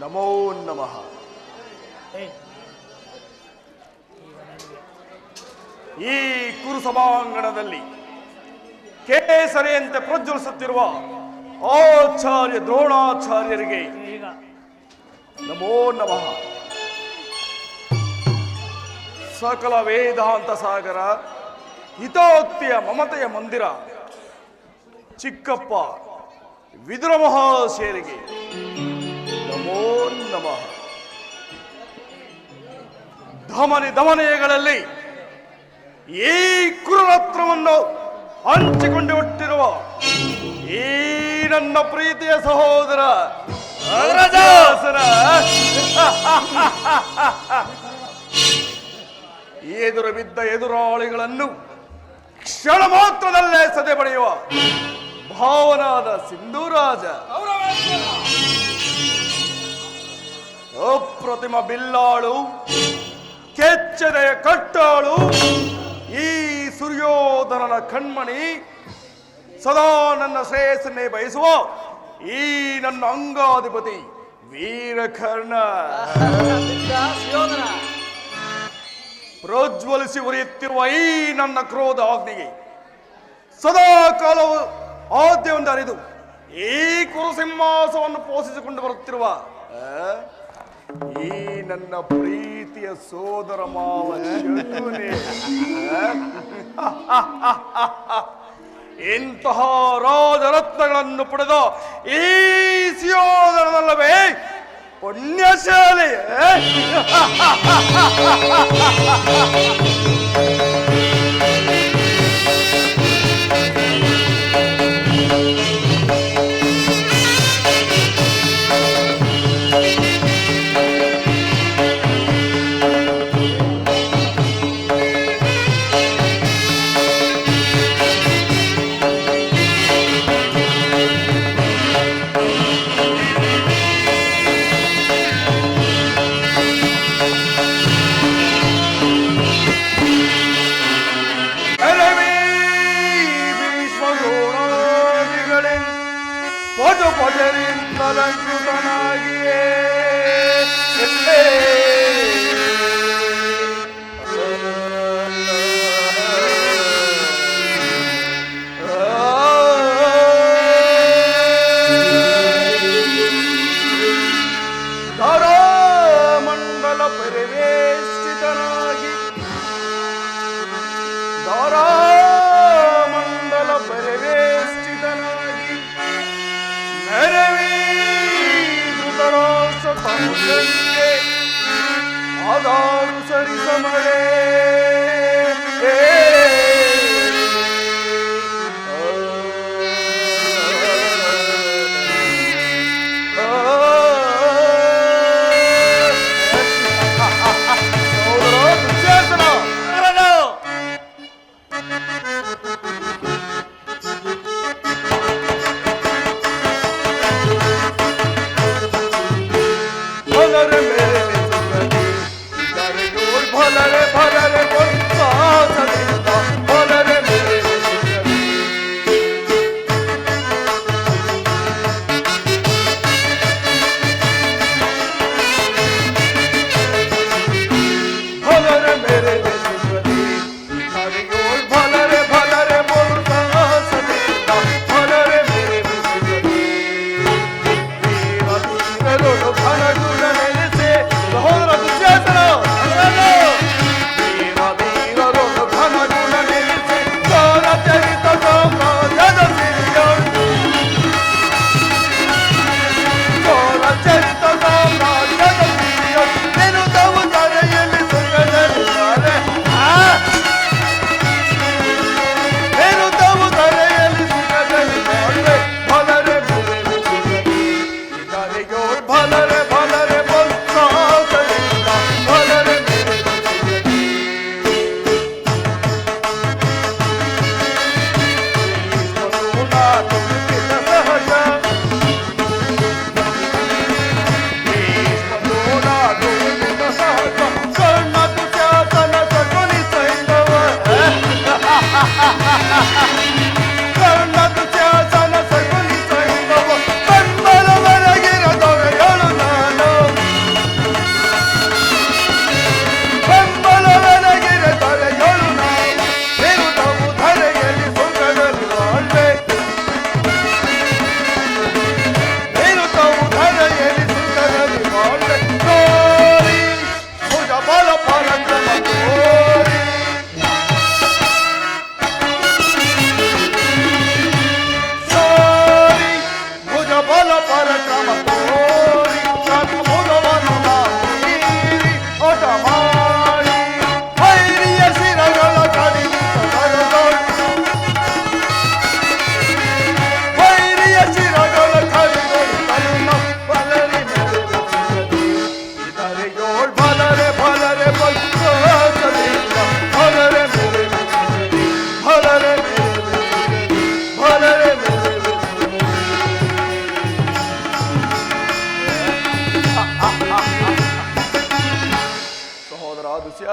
ನಮೋ ನಮಃ. ಈ ಕುರುಸಭಾಂಗಣದಲ್ಲಿ ಕೇಸರಿಯಂತೆ ಪ್ರಜ್ವಲಿಸುತ್ತಿರುವ ಆಚಾರ್ಯ ದ್ರೋಣಾಚಾರ್ಯರಿಗೆ ನಮೋ ನಮಃ. ಸಕಲ ವೇದಾಂತ ಸಾಗರ, ಹಿತೋಕ್ತಿಯ ಮಮತೆಯ ಮಂದಿರ ಚಿಕ್ಕಪ್ಪ ವಿದುರ ಮಹಾಶಯರಿಗೆ ನಮೋ ನಮಃ. ದಮನೆಗಳಲ್ಲಿ ಈ ಕುರುರತ್ನವನ್ನು ಹಂಚಿಕೊಂಡು ಹುಟ್ಟಿರುವ ಈ ನನ್ನ ಪ್ರೀತಿಯ ಸಹೋದರ ಎದುರು ಬಿದ್ದ ಎದುರಾಳಿಗಳನ್ನು ಕ್ಷಣ ಮಾತ್ರದಲ್ಲೇ ಸದೆ ಪಡೆಯುವ ಭಾವನಾದ ಸಿಂಧೂರಾಜ, ಅಪ್ರತಿಮ ಬಿಲ್ಲಾಳು, ಕೆಚ್ಚದೆಯ ಕಟ್ಟಾಳು, ಈ ಸೂರ್ಯೋಧನನ ಕಣ್ಮಣಿ, ಸದಾ ನನ್ನ ಶ್ರೇಯಸ್ಸನ್ನೇ ಬಯಸುವ ಈ ನನ್ನ ಅಂಗಾಧಿಪತಿ ವೀರಕರ್ಣ, ಪ್ರಜ್ವಲಿಸಿ ಉರಿಯುತ್ತಿರುವ ಈ ನನ್ನ ಕ್ರೋಧ ಅಗ್ನಿಗೆ ಸದಾ ಕಾಲವು ಆದ್ಯವನ್ನು ಅರಿದು ಈ ಕುರುಸಿಂಹಾಸವನ್ನು ಪೋಷಿಸಿಕೊಂಡು ಬರುತ್ತಿರುವ ಈ ನನ್ನ ಪ್ರೀತಿಯ ಸೋದರ ಮಾವ ಶಕುನಿ, ಇಂತಹ ರಾಜರತ್ನಗಳನ್ನು ಪಡೆದ ಈ ಸಿಯೋಧನಲ್ಲವೇ ಪುಣ್ಯಶಾಲಿ. ಅಲಂಕೃತನಾಗಿಯೇ ಧಾರಾಮಂಡಲ ಪರಿವೇಷ್ಟಿತನಾಗಿ ನೆರವೇ ಧೃತರಾಷ್ಟ್ರ ಆದಾರು ಸರಿಸಮರೇ भलरे भलरे भलरे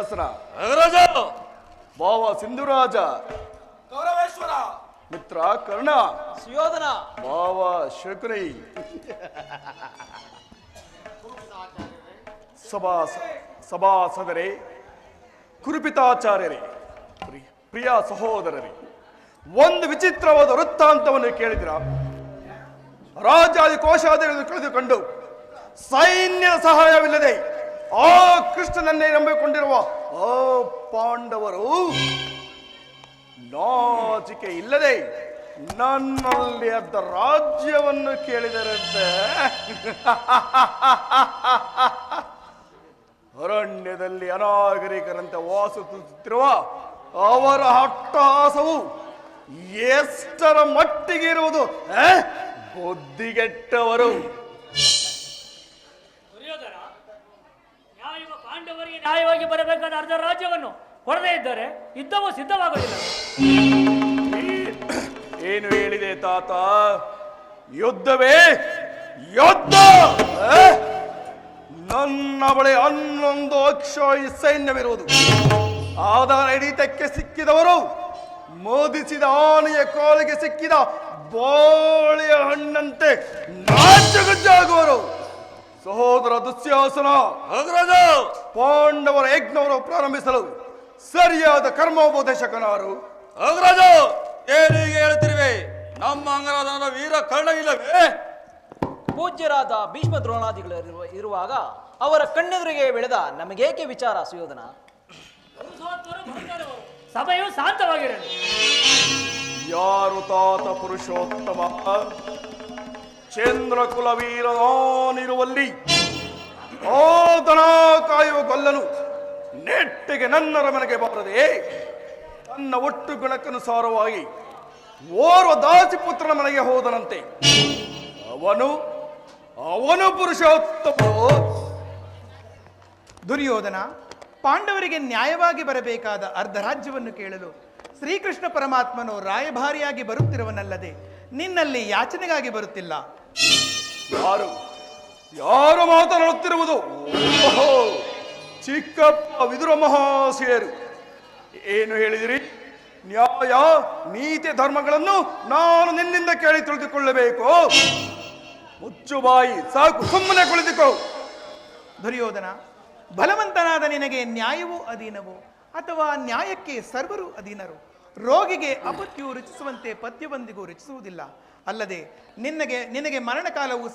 ದುಶ್ಯಾಸನ, ನಾಗರಾಜ, ಭಾವ ಸಿಂಧುರಾಜ, ಗೌರವೇಶ್ವರ, ಮಿತ್ರ ಕರ್ಣ, ಸುಯೋಧನ, ಭಾವ ಶಕುನಿ, ಸಭಾಸದರೇ, ಕುರುಪಿತಾಚಾರ್ಯರೇ, ಪ್ರಿಯ ಸಹೋದರರೇ, ಒಂದು ವಿಚಿತ್ರವಾದ ವೃತ್ತಾಂತವನ್ನು ಕೇಳಿದಿರ. ರಾಜಾದಿ ಕೋಶಾದಿಗಳನ್ನು ಕಳೆದುಕೊಂಡು ಸೈನ್ಯದ ಸಹಾಯವಿಲ್ಲದೆ ಆ ಕೃಷ್ಣನನ್ನೇ ನಂಬಿಕೊಂಡಿರುವ ಆ ಪಾಂಡವರು ನಾಚಿಕೆ ಇಲ್ಲದೆ ನನ್ನಲ್ಲಿ ಅದ್ದ ರಾಜ್ಯವನ್ನು ಕೇಳಿದರಂತೆ. ಅರಣ್ಯದಲ್ಲಿ ಅನಾಗರಿಕರಂತೆ ವಾಸಿಸುತ್ತಿರುವ ಅವರ ಹಟ್ಟಹಾಸವು ಎಷ್ಟರ ಮಟ್ಟಿಗೆ ಇರುವುದು. ಬುದ್ಧಿಗೆಟ್ಟವರು. ಪಾಂಡವರಿಗೆ ನ್ಯಾಯವಾಗಿ ಬರಬೇಕಾದ ಅರ್ಧ ರಾಜ್ಯವನ್ನು ಕೊಡದೇ ಇದ್ದರೆ ಯುದ್ಧವು ಸಿದ್ಧವಾಗುವುದಿಲ್ಲ. ಏನು ಹೇಳಿದೆ ತಾತ? ಯುದ್ಧವೇ ಯುದ್ಧ. ನನ್ನ ಬಳಿ 11 ಅಕ್ಷೋಹಿ ಸೈನ್ಯವಿರುವುದು. ಆಧಾರ ಹಿಡಿತಕ್ಕೆ ಸಿಕ್ಕಿದವರು ಮೋದಿಸಿದ ಆನೆಯ ಕಾಲಿಗೆ ಸಿಕ್ಕಿದ ಬೋಳಿಯ ಹಣ್ಣಂತೆ ನಾಚಗುಜ್ಜಾಗುವರು. ಸಹೋದರ ದುಶ್ಯಾಸನ, ಪಾಂಡವರ ಯಜ್ಞವನ್ನು ಪ್ರಾರಂಭಿಸಲು ಸರಿಯಾದ ಕರ್ಮೋಪದೇಶಕನಾರು. ನಾಗರಾಜ, ಏನೀಗ ಹೇಳುತ್ತಿರುವೆ? ನಮ್ಮ ಅಂಗರಾಜನ ವೀರ ಕರ್ಣ ಇಲ್ಲವೇ? ಪೂಜ್ಯರಾದ ಭೀಷ್ಮ ದ್ರೋಣಾದಿಗಳು ಇರುವಾಗ ಅವರ ಕಣ್ಣೆದುರಿಗೆ ಬೆಳೆದ ನಮಗೇಕೆ ವಿಚಾರ ಸುಯೋಧನ? ಸಭೆಯು ಶಾಂತವಾಗಿರಲಿ. ಯಾರು ತಾತ ಪುರುಷೋತ್ತಮ? ಚಂದ್ರಕುಲ ವೀರ ನಾನಿರುವಲ್ಲಿ ಆ ದನ ಕಾಯುವ ಗೊಲ್ಲನು ನೆಟ್ಟಿಗೆ ನನ್ನರ ಮನೆಗೆ ಬಾರದೆ ತನ್ನ ಒಟ್ಟು ಗುಣಕ್ಕನುಸಾರವಾಗಿ ಓರ್ವ ದಾಸಿಪುತ್ರನ ಮನೆಗೆ ಹೋದನಂತೆ. ಅವನು ಪುರುಷೋತ್ತಮನು. ದುರ್ಯೋಧನ, ಪಾಂಡವರಿಗೆ ನ್ಯಾಯವಾಗಿ ಬರಬೇಕಾದ ಅರ್ಧ ರಾಜ್ಯವನ್ನು ಕೇಳಲು ಶ್ರೀಕೃಷ್ಣ ಪರಮಾತ್ಮನು ರಾಯಭಾರಿಯಾಗಿ ಬರುತ್ತಿರುವನಲ್ಲದೆ ನಿನ್ನಲ್ಲಿ ಯಾಚನೆಗಾಗಿ ಬರುತ್ತಿಲ್ಲ. ಯಾರು ಮಾತನಾಡುತ್ತಿರುವುದು? ಓಹೋ, ಚಿಕ್ಕಪ್ಪ ವಿದುರ ಮಹಾಶಯರು. ಏನು ಹೇಳಿದಿರಿ? ನ್ಯಾಯ ನೀತಿ ಧರ್ಮಗಳನ್ನು ನಾನು ನಿನ್ನಿಂದ ಕೇಳಿ ತಿಳಿದುಕೊಳ್ಳಬೇಕು. ಮುಚ್ಚು ಬಾಯಿ, ಸಾಕು, ಸುಮ್ಮನೆ ಕುಳಿತುಕೋ. ದುರ್ಯೋಧನ, ಬಲವಂತನಾದ ನಿನಗೆ ನ್ಯಾಯವೂ ಅಧೀನವೋ ಅಥವಾ ನ್ಯಾಯಕ್ಕೆ ಸರ್ವರು ಅಧೀನರು? ರೋಗಿಗೆ ಅಪತ್ಯವು ರುಚಿಸುವಂತೆ ಪಥ್ಯವೊಂದಿಗೂ ರುಚಿಸುವುದಿಲ್ಲ. ಅಲ್ಲದೆ ನಿನಗೆ ಮರಣಕಾಲವು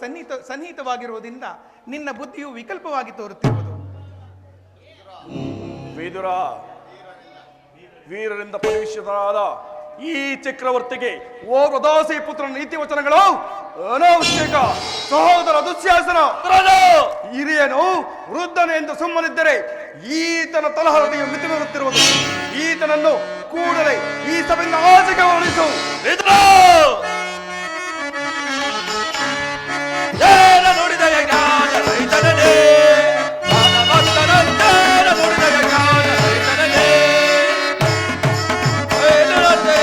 ಸನ್ನಿಹಿತವಾಗಿರುವುದರಿಂದ ನಿನ್ನ ಬುದ್ಧಿಯು ವಿಕಲ್ಪವಾಗಿ ತೋರುತ್ತಿರುವುದು. ವಿದುರ, ವೀರರಿಂದ ಪರಿವಿಷ್ಯನಾದ ಈ ಚಕ್ರವರ್ತಿಗೆ ಓರ್ವ ದಾಸಿ ಪುತ್ರನ ನೀತಿ ವಚನಗಳು ಅನಾವಶ್ಯಕ. ಸಹೋದರ ದುಶ್ಯಾಸನ, ಹಿರಿಯನು ವೃದ್ಧನು ಎಂದು ಸುಮ್ಮನಿದ್ದರೆ ಈತನ ತಲಹರದಿಯು ಮಿತಿ ಬರುತ್ತಿರುವುದು. ಈತನನ್ನು ಕೂಡಲೇ ಈ ಸಭೆಯಿಂದ ಆಚೆಗೆ ಹೊರಡಿಸು. ನೋಡಿದ ಜ್ಞಾನ ರೈತನೇ, ನೋಡಿದ ಜ್ಞಾನ ರೈತನೇ,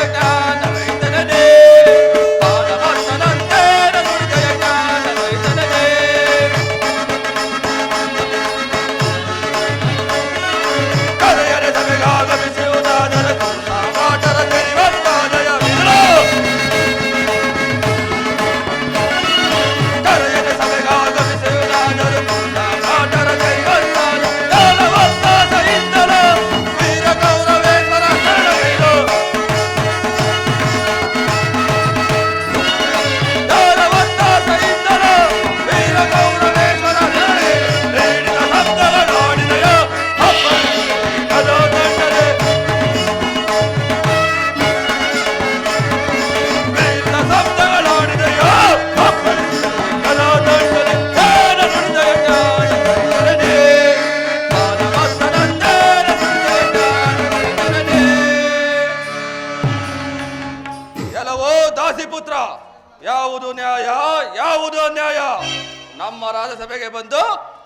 ಜ್ಞಾನ ರೈತನೇ, ನೋಡಿದ ಜ್ಞಾನ ರೈತನೇ. ಕರೆಯರೆ ಸಭೆಗಾಗಮಿಸುವುದಾದರೆ ಮಾಟರ ಕರಿವಂತಾದಯ ವಿದುರು. ಕರೆಯರೆ ಸಭೆಗಾಗಮಿಸುವುದಾದರೆ ಮಾಟರ ಕರಿವಂತಾದ ಜ್ಞಾನವಂತಾದ ಇಂದಲ ವೀರ ಗೌರವೇಶ್ವರ ಕರ್ಣವೀರು. ಜ್ಞಾನವಂತಾದ ಇಂದಲ ವೀರ ಗೌರವೇಶ್ವರ ಕರ್ಣವೀರು. ನೀಡಿದ ಶಬ್ದಗಳಾಡಿದೆಯ ಕದೋ ದಂಡನೆ, ನೀಡಿದ ಶಬ್ದಗಳಾಡಿದೆಯ ಕದೋ ದಂಡನೆ. ಜ್ಞಾನ ನುಡಿದೆಯ ಜ್ಞಾನ ರೈತನೇ, ಮಾನವಸ್ತನಂದೇನ ನುಡಿದೆಯ ಜ್ಞಾನ ರೈತನೇ. ಎಲ್ಲವೋ ದಾಸಿಪುತ್ರ, ಯಾವುದು ನ್ಯಾಯ, ಯಾವುದು ಅನ್ಯಾಯ? ನಮ್ಮ ರಾಜಸಭೆಗೆ ಬಂದು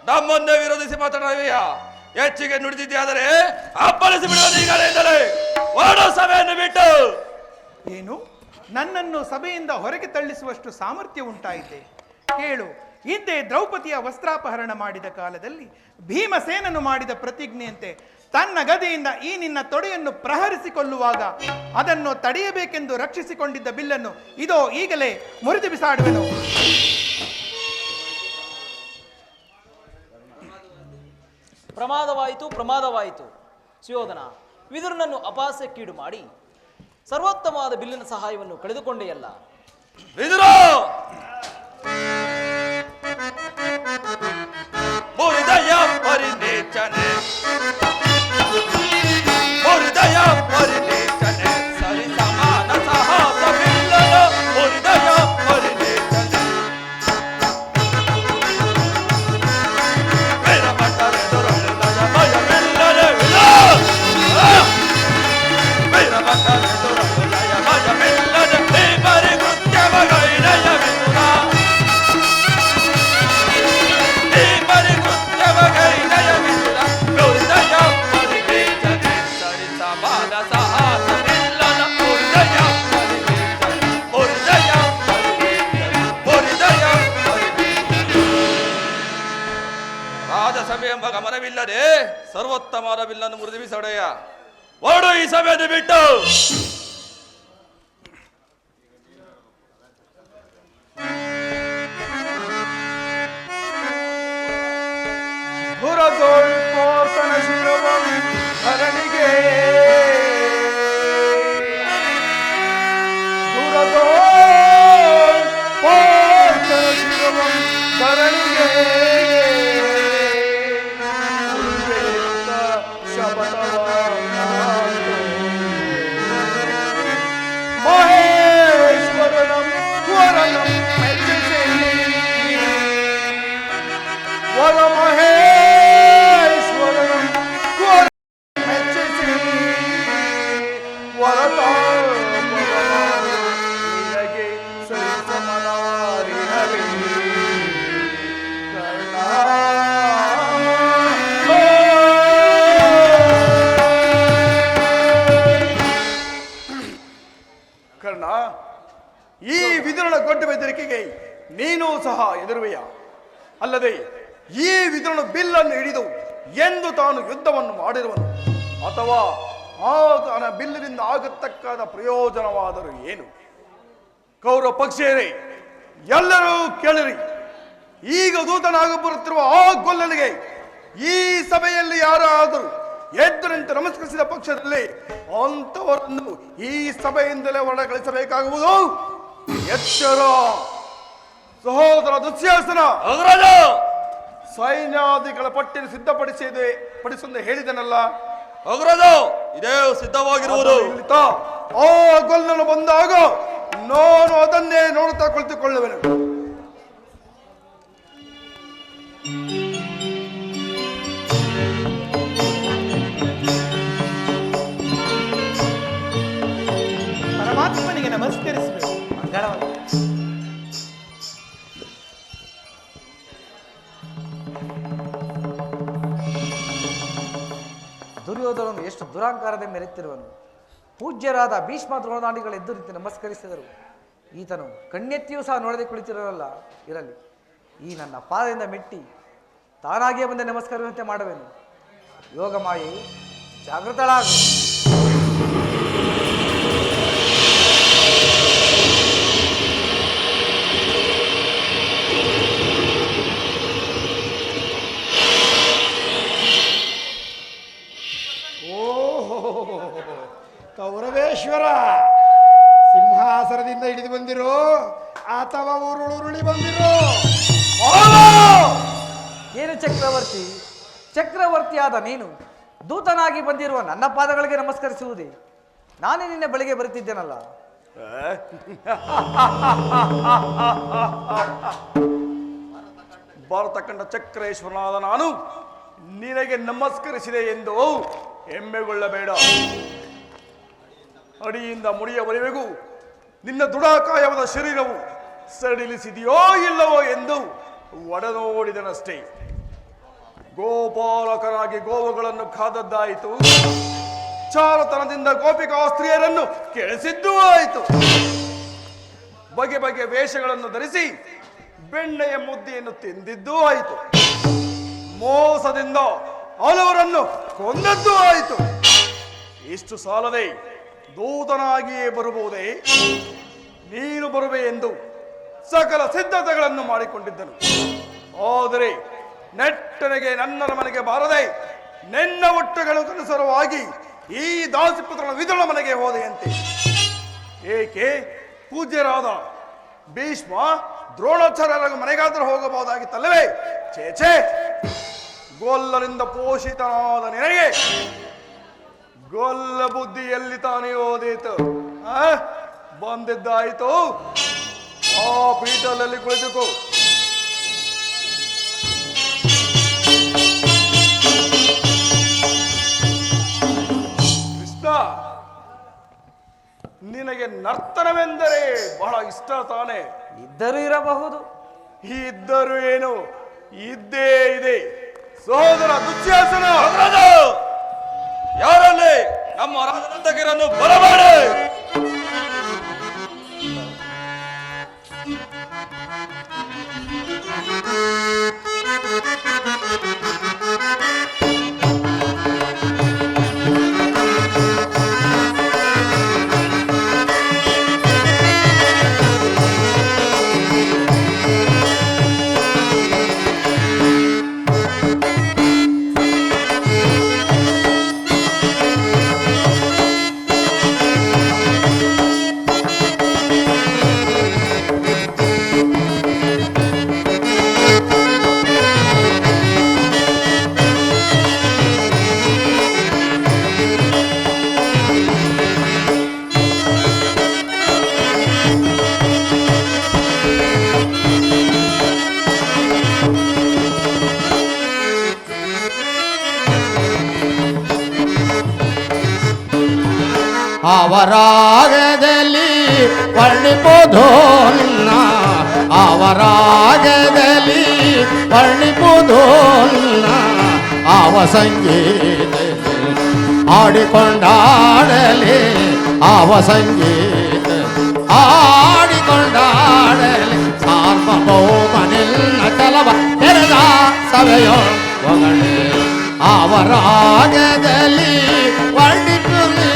ನಮ್ಮನ್ನೇ ವಿರೋಧಿಸಿ ಮಾತನಾಡುವೆಯ? ಹೆಚ್ಚಿಗೆ ನುಡಿದಿದ್ದಾದರೆ ಅಪ್ಪಳಿಸಿ ಬಿಡುವುದು ಈಗಲೇ. ಹೊರಡು ಸಭೆಯನ್ನು ಬಿಟ್ಟು. ಏನು, ನನ್ನನ್ನು ಸಭೆಯಿಂದ ಹೊರಗೆ ತಳ್ಳಿಸುವಷ್ಟು ಸಾಮರ್ಥ್ಯ ಉಂಟಾಯಿತೆ? ಕೇಳು, ಹಿಂದೆ ದ್ರೌಪದಿಯ ವಸ್ತ್ರಾಪಹರಣ ಮಾಡಿದ ಕಾಲದಲ್ಲಿ ಭೀಮಸೇನನು ಮಾಡಿದ ಪ್ರತಿಜ್ಞೆಯಂತೆ ತನ್ನ ಗದೆಯಿಂದ ಈ ನಿನ್ನ ತೊಡೆಯನ್ನು ಪ್ರಹರಿಸಿಕೊಳ್ಳುವಾಗ ಅದನ್ನು ತಡೆಯಬೇಕೆಂದು ರಕ್ಷಿಸಿಕೊಂಡಿದ್ದ ಬಿಲ್ಲನ್ನು ಇದೋ ಈಗಲೇ ಮುರಿದು ಬಿಸಾಡುವೆನು. ಪ್ರಮಾದವಾಯಿತು ಸುಯೋಧನ. ವಿದುರನನ್ನು ಅಪಹಾಸ್ಯಕ್ಕೀಡು ಮಾಡಿ ಸರ್ವೋತ್ತಮವಾದ ಬಿಲ್ಲಿನ ಸಹಾಯವನ್ನು ಕಳೆದುಕೊಂಡೆಯಲ್ಲ. ವಿದುರ ಮುರಿದಯ ಪರಿನೇಚನೆ ಸರಿ ಸಮಾನ ಸಾಹಸವಿಲ್ಲದ ಮುರಿದಯ ಪರಿನೇಚನೆ ವೀರಭಟರೆದುರಳಿದಯ ಭಯವಿಲ್ಲದೆ ವೀರಭಟರೆದುರಳಿದಯ ಭಯವಿಲ್ಲದೆ ಈ ಬರಿ ಕೃತ್ಯವಗೈದಯ ವಿದುರ ಈ ಬರಿ ಕೃತ್ಯವಗೈದಯ ವಿದುರ ಮುರಿದಯ ಪರಿನೇಚನೆ ಸರಿ ಸಮಾನ ಸಾಹಸವಿಲ್ಲದ ಮುರಿದಯ ಪರಿನೇಚನೆ ಮುರಿದಯ ಪರಿನೇಚನೆ ರಾಜಸಭೆ ಎಂಬ ಗಮನವಿಲ್ಲದೆ ಸರ್ವೋತ್ತಮವಾದ ಬಿಲ್ಲನ್ನು ಮುರಿದು ಬಿಸಾಡೆಯ ಓಡು ಈ ಸಭೆಯನ್ನು ಬಿಟ್ಟು. ಪುರದೊಳ್ಪೋತನ ಶಿರವಂ ಧರಣಿಗೆ ಪುರದೊಳ್ಪೋತನ ಶಿರವಂ ಧರಣಿಗೆ ಮಹೇಶ್ವರನಂ ವರನಂ ಮೆಚ್ಚಿಸಿ ವರ ಮಹೇಶ್ವರನಂ ವರ ಮೆಚ್ಚಿಸಿ ವರತಾನಿನಗೆ ಸರಿಸಮನಾರಿಹರಿ ಕರ್ಣ, ಈ ವಿದುರನ ದೊಡ್ಡ ಬೆದರಿಕೆಗೆ ನೀನೂ ಸಹ ಎದುರುವೆಯ. ಅಲ್ಲದೆ ಈ ವಿದುರನು ಬಿಲ್ಲನ್ನು ಹಿಡಿದು ಎಂದು ತಾನು ಯುದ್ಧವನ್ನು ಮಾಡಿರುವನು, ಅಥವಾ ಆತನ ಬಿಲ್ಲಿನಿಂದ ಆಗತಕ್ಕಾದ ಪ್ರಯೋಜನವಾದರೂ ಏನು? ಕೌರವ ಪಕ್ಷಿಯರೇ, ಎಲ್ಲರೂ ಕೇಳಿರಿ. ಈಗ ದೂತನಾಗ ಬರುತ್ತಿರುವ ಆ ಗೊಲ್ಲನಿಗೆ ಈ ಸಭೆಯಲ್ಲಿ ಯಾರಾದರೂ ಎದ್ದು ನಿಂತು ನಮಸ್ಕರಿಸಿದ ಪಕ್ಷದಲ್ಲಿ ಅಂತವರನ್ನು ಈ ಸಭೆಯಿಂದಲೇ ಹೊರಗಳಿಸಬೇಕಾಗುವುದು. ಎಚ್ಚರ. ಸಹೋದರ ದುಶ್ಯಾಸನ, ಸೈನ್ಯಾದಿಗಳ ಪಟ್ಟಿನ ಪಡಿಸುವಂತೆ ಹೇಳಿದನಲ್ಲ. ಇದೇ ಸಿದ್ಧವಾಗಿರುವುದು. ಆ ಗೊಲ್ಲನು ಬಂದಾಗ ನಾನು ಅದನ್ನೇ ನೋಡುತ್ತಾ ಕುಳಿತುಕೊಳ್ಳುವೆನು. ಪರಮಾತ್ಮನಿಗೆ ನಮಸ್ಕರಿಸಬೇಕು. ಮಂಗಳವಾಗಲಿ. ದುರ್ಯೋಧನನು ಎಷ್ಟು ದುರಾಂಕಾರದ ಮೆರೆತಿರುವನು. ಪೂಜ್ಯರಾದ ಭೀಷ್ಮ ದ್ರೋಣಾದಿಗಳು ಎದ್ದು ರೀತಿ ನಮಸ್ಕರಿಸಿದರು. ಈತನು ಕಣ್ಣೆತ್ತಿಯೂ ಸಹ ನೋಡದೆ ಕುಳಿತಿರಲ್ಲ. ಇರಲಿ, ಈ ನನ್ನ ಪಾದದಿಂದ ಮೆಟ್ಟಿ ತಾನಾಗಿಯೇ ಬಂದೆ ನಮಸ್ಕರಿಸುವಂತೆ ಮಾಡುವೆನು. ಯೋಗ ಮಾಯೆ ಜಾಗೃತಳಾಗು. ಕೌರವೇಶ್ವರ, ಸಿಂಹಾಸನದಿಂದ ಇಳಿದು ಬಂದಿರೋ ಅಥವಾ ಉರುಳಿ ಬಂದಿರೋ? ಏನು ಚಕ್ರವರ್ತಿಯಾದ ನೀನು ದೂತನಾಗಿ ಬಂದಿರುವ ನನ್ನ ಪಾದಗಳಿಗೆ ನಮಸ್ಕರಿಸುವುದೇ? ನಾನೇ ನಿನ್ನೆ ಬಳಿಗೆ ಬರುತ್ತಿದ್ದೇನಲ್ಲ. ಭಾರತ ಕಂಡ ಚಕ್ರೇಶ್ವರನಾದ ನಾನು ನಿನಗೆ ನಮಸ್ಕರಿಸಿದೆ ಎಂದು ಹೆಮ್ಮೆಗೊಳ್ಳಬೇಡ. ಅಡಿಯಿಂದ ಮುಡಿಯವರೆಗೂ ನಿನ್ನ ದೃಢಕಾಯವಾದ ಶರೀರವು ಸಡಿಲಿಸಿದೆಯೋ ಇಲ್ಲವೋ ಎಂದು ಒಡನೋಡಿದನಷ್ಟೇ. ಗೋಪಾಲಕರಾಗಿ ಗೋವುಗಳನ್ನು ಕಾದದ್ದಾಯಿತು, ಚಾರತನದಿಂದ ಗೋಪಿಕಾ ಸ್ತ್ರೀಯರನ್ನು ಕೆಳಿಸಿದ್ದೂ ಆಯಿತು. ಬಗೆ ಬಗೆಯ ವೇಷಗಳನ್ನು ಧರಿಸಿ ಬೆಣ್ಣೆಯ ಮುದ್ದೆಯನ್ನು ತಿಂದಿದ್ದೂ ಆಯಿತು. ಮೋಸದಿಂದ ಹಲವರನ್ನು ಕೊಂದದ್ದು ಆಯಿತು. ಇಷ್ಟು ಸಾಲದೆ ದೂತನಾಗಿಯೇ ಬರಬಹುದೇ? ನೀನು ಬರುವೆ ಎಂದು ಸಕಲ ಸಿದ್ಧತೆಗಳನ್ನು ಮಾಡಿಕೊಂಡಿದ್ದನು. ಆದರೆ ನೆಟ್ಟನೆಗೆ ನನ್ನ ಮನೆಗೆ ಬಾರದೆ ನಿನ್ನ ಒಟ್ಟುಗಳನುಸರವಾಗಿ ಈ ದಾಸಿಪುತ್ರನ ವಿದುರನ ಮನೆಗೆ ಹೋದೆಯಂತೆ. ಏಕೆ? ಪೂಜ್ಯರಾದ ಭೀಷ್ಮ ದ್ರೋಣಾಚಾರ್ಯರ ಮನೆಗಾದರೂ ಹೋಗಬಹುದಾಗಿತ್ತಲ್ಲವೇ? ಛೇ, ಗೊಲ್ಲರಿಂದ ಪೋಷಿತನಾದ ನಿನಗೆ ಗೊಲ್ಲ ಬುದ್ಧಿ ಎಲ್ಲಿ ತಾನೇ ಓದೀತು? ಬಂದಿದ್ದಾಯಿತು, ಆ ಪೀಠದಲ್ಲಿ ಕುಳಿತುಕೋ. ಕೃಷ್ಣ, ನಿನಗೆ ನರ್ತನವೆಂದರೆ ಬಹಳ ಇಷ್ಟ ತಾನೆ? ಇದ್ದರೂ ಇರಬಹುದು. ಇದ್ದರೂ ಏನು, ಇದ್ದೇ ಇದೆ. ಸಹೋದರ ದುಶ್ಯಾಸನ, ಯಾರಲ್ಲಿ ನಮ್ಮ ರಾಜನಂತಕರನ್ನು ಬರಬೇಡಿ. ಅವರಾಗದಲ್ಲಿ ವರ್ಣಿಪುದು ನಿನ್ನ, ಅವರಾಗದಲ್ಲಿ ವರ್ಣಿಪುದು ನಿನ್ನ, ಅವ ಸಂಗೀತ ಆಡಿಕೊಂಡಾಡಲಿ, ಅವ ಸಂಗೀತ ಆಡಿಕೊಂಡಾಡಲಿ. ಸಾರ್ವಭೌಮ ನಿನ್ನ ಚಲವ ತೆರೆದ ಸಭೆಯೋ ಒಗಳೆ, ಅವರಾಗದಲ್ಲಿ ವರ್ಣಿಪುರಿ.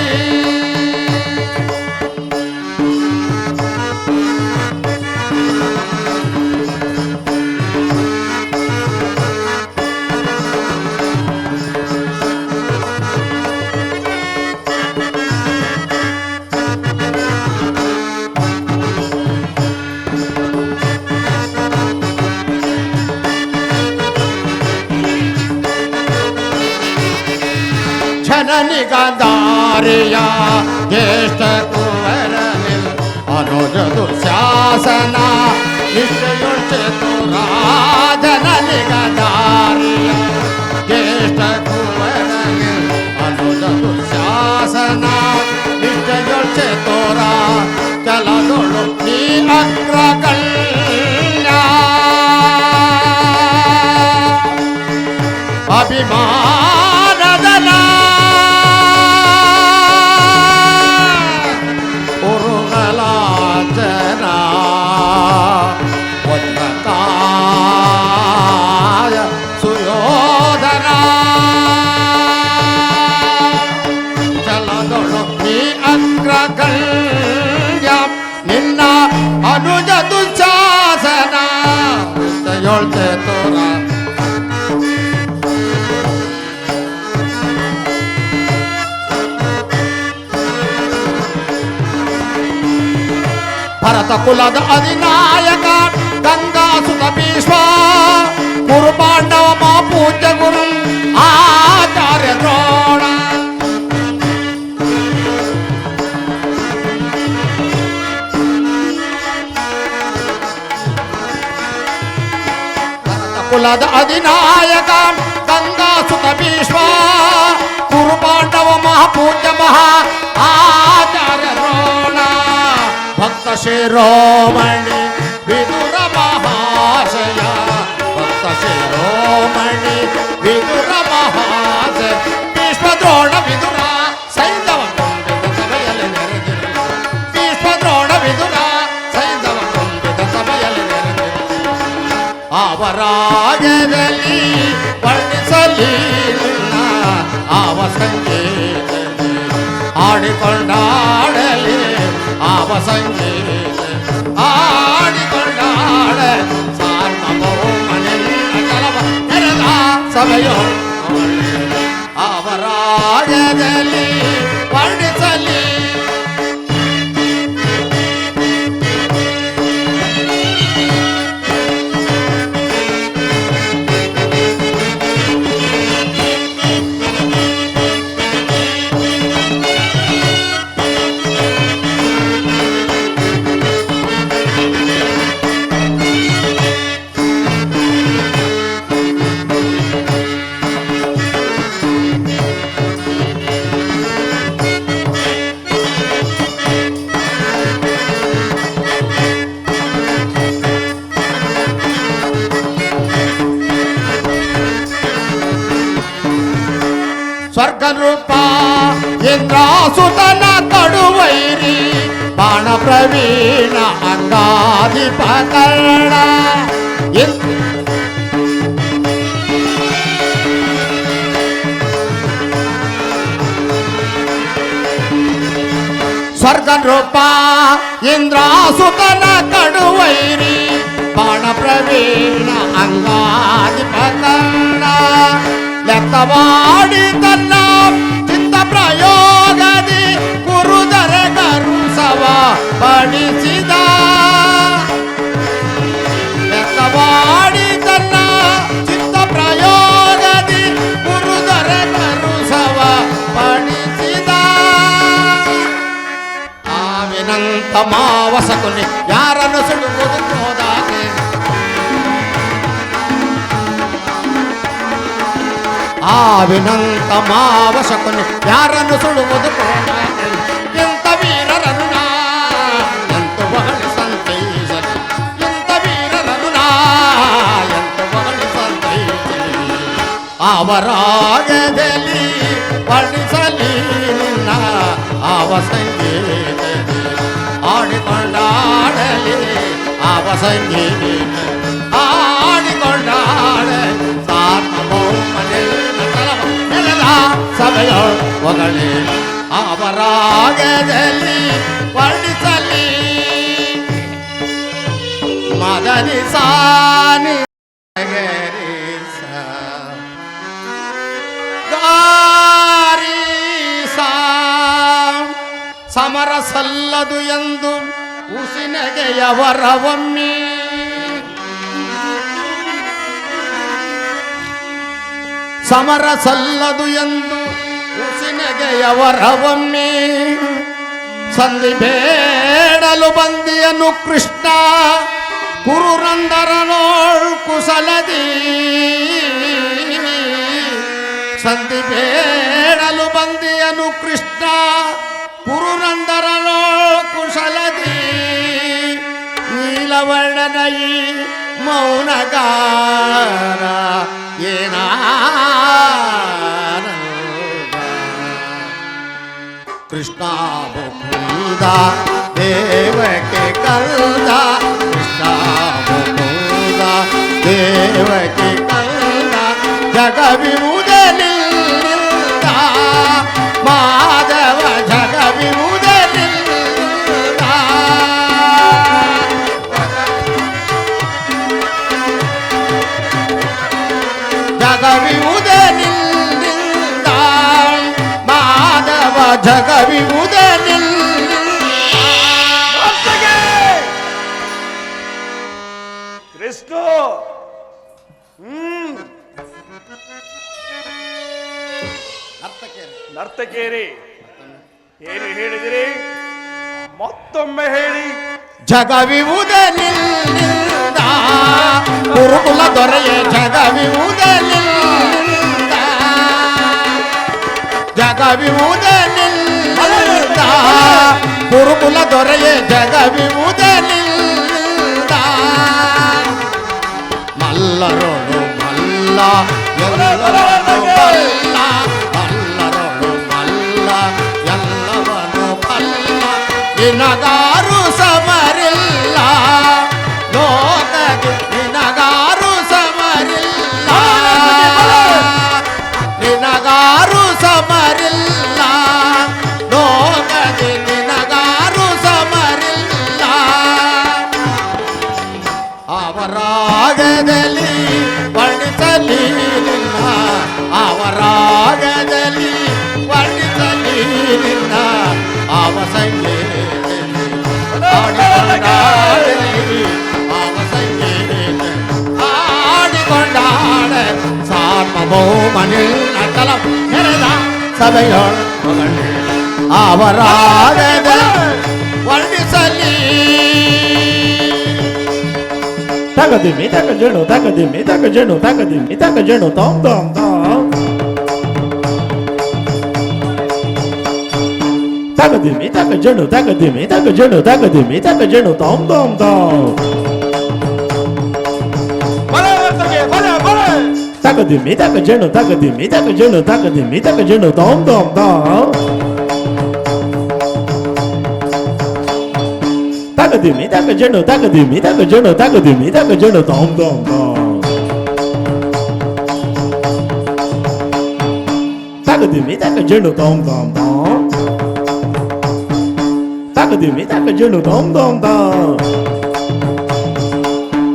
ಜನನಿಗದಾರಿಯ ಜ್ಯೇಷ್ಠ ಕುವರನಿಲ್ ಅನುಜ ದುಶ್ಯಾಸನ ನಿಶ್ಚಯುಚತುರ. ಜನನಿಗದಾರಿಯ ಜ್ಯೇಷ್ಠ ಕುವರನಿಲ್ ಅನುಜ ದುಶ್ಯಾಸನ ನಿಶ್ಚಯುಚತುರ. ಚಲದೊಳು ನೀ ಅಗ್ರಗಣ್ಯ ಅಭಿಮಾನದನ ಉರುಗಲಾಚನ ವಜ್ರಕಾಯ ಸುಯೋಧನ. ಚಲದೊಳು ನೀ ಅಗ್ರಗಣ್ಯ ನಿನ್ನ ಅನುಜ ದುಶ್ಯಾಸನ ಯೋಳ್ತೆ ತೋರ. ಭರತ ಕುಲದ ಅಧಿನಾಯಕ ಗಂಗಾಸುತ ಭೀಷ್ಮ, ಕುರು ಪಾಂಡವ ಮಾ ಪೂಜ್ಯ ಗುರು ಆಚಾರ್ಯ ದ್ರೋಣ. ಭರತ ಕುಲದ ಅಧಿನಾಯಕ ಗಂಗಾಸುತ ಭೀಷ್ಮ, ಕುರು ಪಾಂಡವ ಮಹಾಪೂಜ್ಯ ಮಹಾ ಆಚಾರ್ಯ ದ್ರೋಣ. ಭಕ್ತ ಶಿರೋಮಣಿ ವಿದುರ ಮಹಾಶಯ, ಭಕ್ತ ಶಿರೋಮಣಿ ವಿದುರ ಮಹಾಶಯ. ಭೀಷ್ಮ ದ್ರೋಣ ವಿದುರ ಸೈಂಧವ ಕೊಂಬಿದ ಸಭೆಯಲ್ಲಿ ನೆರೆದಿರು, ಭೀಷ್ಮ ದ್ರೋಣ ವಿದುರ ಸೈಂಧವ ಕೊಂಬಿದ ಸಭೆಯಲ್ಲಿ ನೆರೆದಿರು. ಅವರಾಗದಲ್ಲಿ ವರ್ಣಿಸಲಿ ಸಂಗೀತ ಆಡಿಕೊಂಡಾಡಲಿ ಆವ ಸಂಗೀತ ಆಡಿಕೊಂಡಾಡ ಸಾರ್ವಭೌಮನೆಲ್ಲ ಕಲವ ನೆರೆದ ಸಭೆಯೋ ಅವರಾಗದಲ್ಲಿ ವರ್ಣಿಸಲಿ ಸ್ವರ್ಗರೂಪ ಇಂದ್ರಾಸುತನ ಕಡುವೈರಿ ಬಾಣ ಪ್ರವೀಣ ಅಂಗಾಧಿಪ ಕರ್ಣ ಸ್ವರ್ಗರೂಪ ಇಂದ್ರಾಸುತನ ಕಡುವೈರಿ ಬಾಣ ಪ್ರವೀಣ ಅಂಗಾಧಿಪ ಕರ್ಣ ಲೆಕ್ಕವಾಡಿ ತನ್ನ ಚಿತ್ತ ಪ್ರಯೋಗದಿ ಕುರುದರೆ ಕರುಸವ ಪಡಿಸಿದ ಲೆಕ್ಕವಾಡಿ ತನ್ನ ಚಿತ್ತ ಪ್ರಯೋಗದಿ ಕುರುದರೆ ಕರುಸವ ಪಡಿಸಿದ ಆವಿನಂತ ಮಾವಸಕುಲಿ ಯಾರನ್ನು ಸುಡುವುದು ಹೋದಾಗೆ ಆವಿನಂತ ಮಾವಶಕುನಿ ಯಾರನ್ನು ಸುಡುವುದು ಎಂತ ವೀರರನ್ನು ಎಂತ ಬಹಳಿ ಸಂತೈಸಲಿ ಎಂತ ವೀರರನ್ನು ಎಂತ ಬಹಳಿ ಸಂತೈಸಲಿ ಅವರಾಗದಲ್ಲಿ ವರ್ಣಿಸಲಿ ನಿನ್ನ ಆವ ಸಂಗೀತ ಆಡಿಕೊಂಡಾಡಲಿ ಆವ ಸಂಗೀತ ಆಡಿಕೊಂಡಾಡಲಿ ಸಾರ್ವಭೌಮನೆಲ್ಲ ಸಭೆಯೋ ಹೊಗಳಿ ಅವರಾಗದಲ್ಲಿ ವರ್ಣಿಸಲಿ ಮದನಿ ಸಾನಿ ಸಮರ ಸಲ್ಲದು ಎಂದು ಉಸಿನಗೆಯವರ ಒಮ್ಮೆ ಸಮರ ಸಲ್ಲದು ಎಂದು ಉಸಿನಗೆಯವರ ಒಮ್ಮೆ ಸಂಧಿ ಬೇಡಲು ಬಂದಿಯನು ಕೃಷ್ಣ ಕುರುರಂದರನೋಳ್ ಕುಶಲದಿ ಸಂಧಿ ಬೇಡಲು ಬಂದಿಯನು ಕೃಷ್ಣ ಕುರುರಂದರನೋಳ್ ಕುಶಲದಿ ನೀಲವರ್ಣನೈ ಮೌನಗಾರ ಕೃಷ್ಣ ಮುಕುಂದ ದೇವಕ್ಕೆ ಕಂದ ಕೃಷ್ಣ ಮುಕುಂದ ದೇವಕ್ಕೆ ಕಂದ ಜಗವಿರುವುದಲಿಲ್ಲ ಮಾಧವ ಜಗವಿರುವುದಲಿಲ್ಲ ಜಗವಿರುವುದಲಿಲ್ಲ ಮಾಧವ ಜಗವಿರುವುದಲಿಲ್ಲ ಕೃಷ್ಣ ನರ್ತಕೇರಿ ಏನು ಹೇಳಿದಿರಿ ಮತ್ತೊಮ್ಮೆ ಹೇಳಿ ಜಗವಿರುವುದಲಿಲ್ಲ ಗುರುಕುಲ ದೊರೆಯೇ ಜಗವಿರುವುದಲಿಲ್ಲ ಜಗವಿರುವುದಲಿಲ್ಲ ಗುರುಕುಲ ದೊರೆಯೇ ಜಗವಿರುವುದಲಿಲ್ಲ ಮಲ್ಲರೊಳು ಮಲ್ಲ ಎಲ್ಲರೊಳು ಮಲ್ಲ ಮಲ್ಲರೊಳು ಮಲ್ಲ ಎಲ್ಲವನು ಮಲ್ಲ ನಿನಗಾರು ಸಮರಿಲ್ಲ ಲೋಕಕ್ಕೆ ನಿನಗಾರು ಸಮರಿಲ್ಲ ನಿನಗಾರು ಸಮರಿಲ್ಲ ಅವರಾಗದಲ್ಲಿ ವರ್ಣಿಸಲಿ ನಿನ್ನ ಅವರಾಗದಲ್ಲಿ ವರ್ಣಿಸಲಿ ನಿನ್ನ ಅವಸಂಗೆ ಆಡಿಕೊಂಡಾಡ ಸಾರ್ವಭೌಮನಿಲ್ ನಕಲಂ ನೆರೆದ ಸಭೆಯೊಳ ಅವರಾಗದ ವರ್ಣಿಸಲಿ Takadimi, takajeno, takadimi, takajeno, takadimi, takajeno, tom tom tom. Takadimi, takajeno, takadimi, takajeno, takadimi, takajeno, tom tom tom. ಬಲೆ ನರ್ತಕಿ, ಬಲೆ ಬಲೆ. Takadimi, takajeno, takadimi, takajeno, takadimi, takajeno, tom tom tom. Takadimi, takajeno, takadimi, takajeno, takadimi, takajeno, tom tom tom. Takadimi, takajeno, tom tom tom. Takadimi, takajeno, tom tom tom.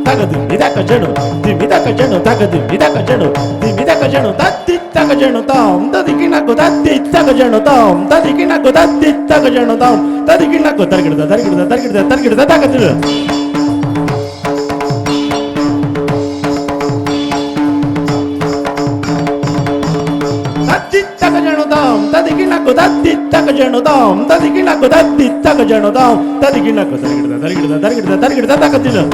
Takadimi, takajeno, dimi takajeno, takadimi takajeno, dimi takajeno, tatti takajeno tom, tadikinaku tatti takajeno tom, tadikinaku tatti takajeno tom, tadikinaku targida targida targida targida takajeno. Tatti takajeno tom, tadikinaku tatti takajeno tom, tadikinaku tatti takajeno tom, tadikinaku targida targida targida targida takajeno.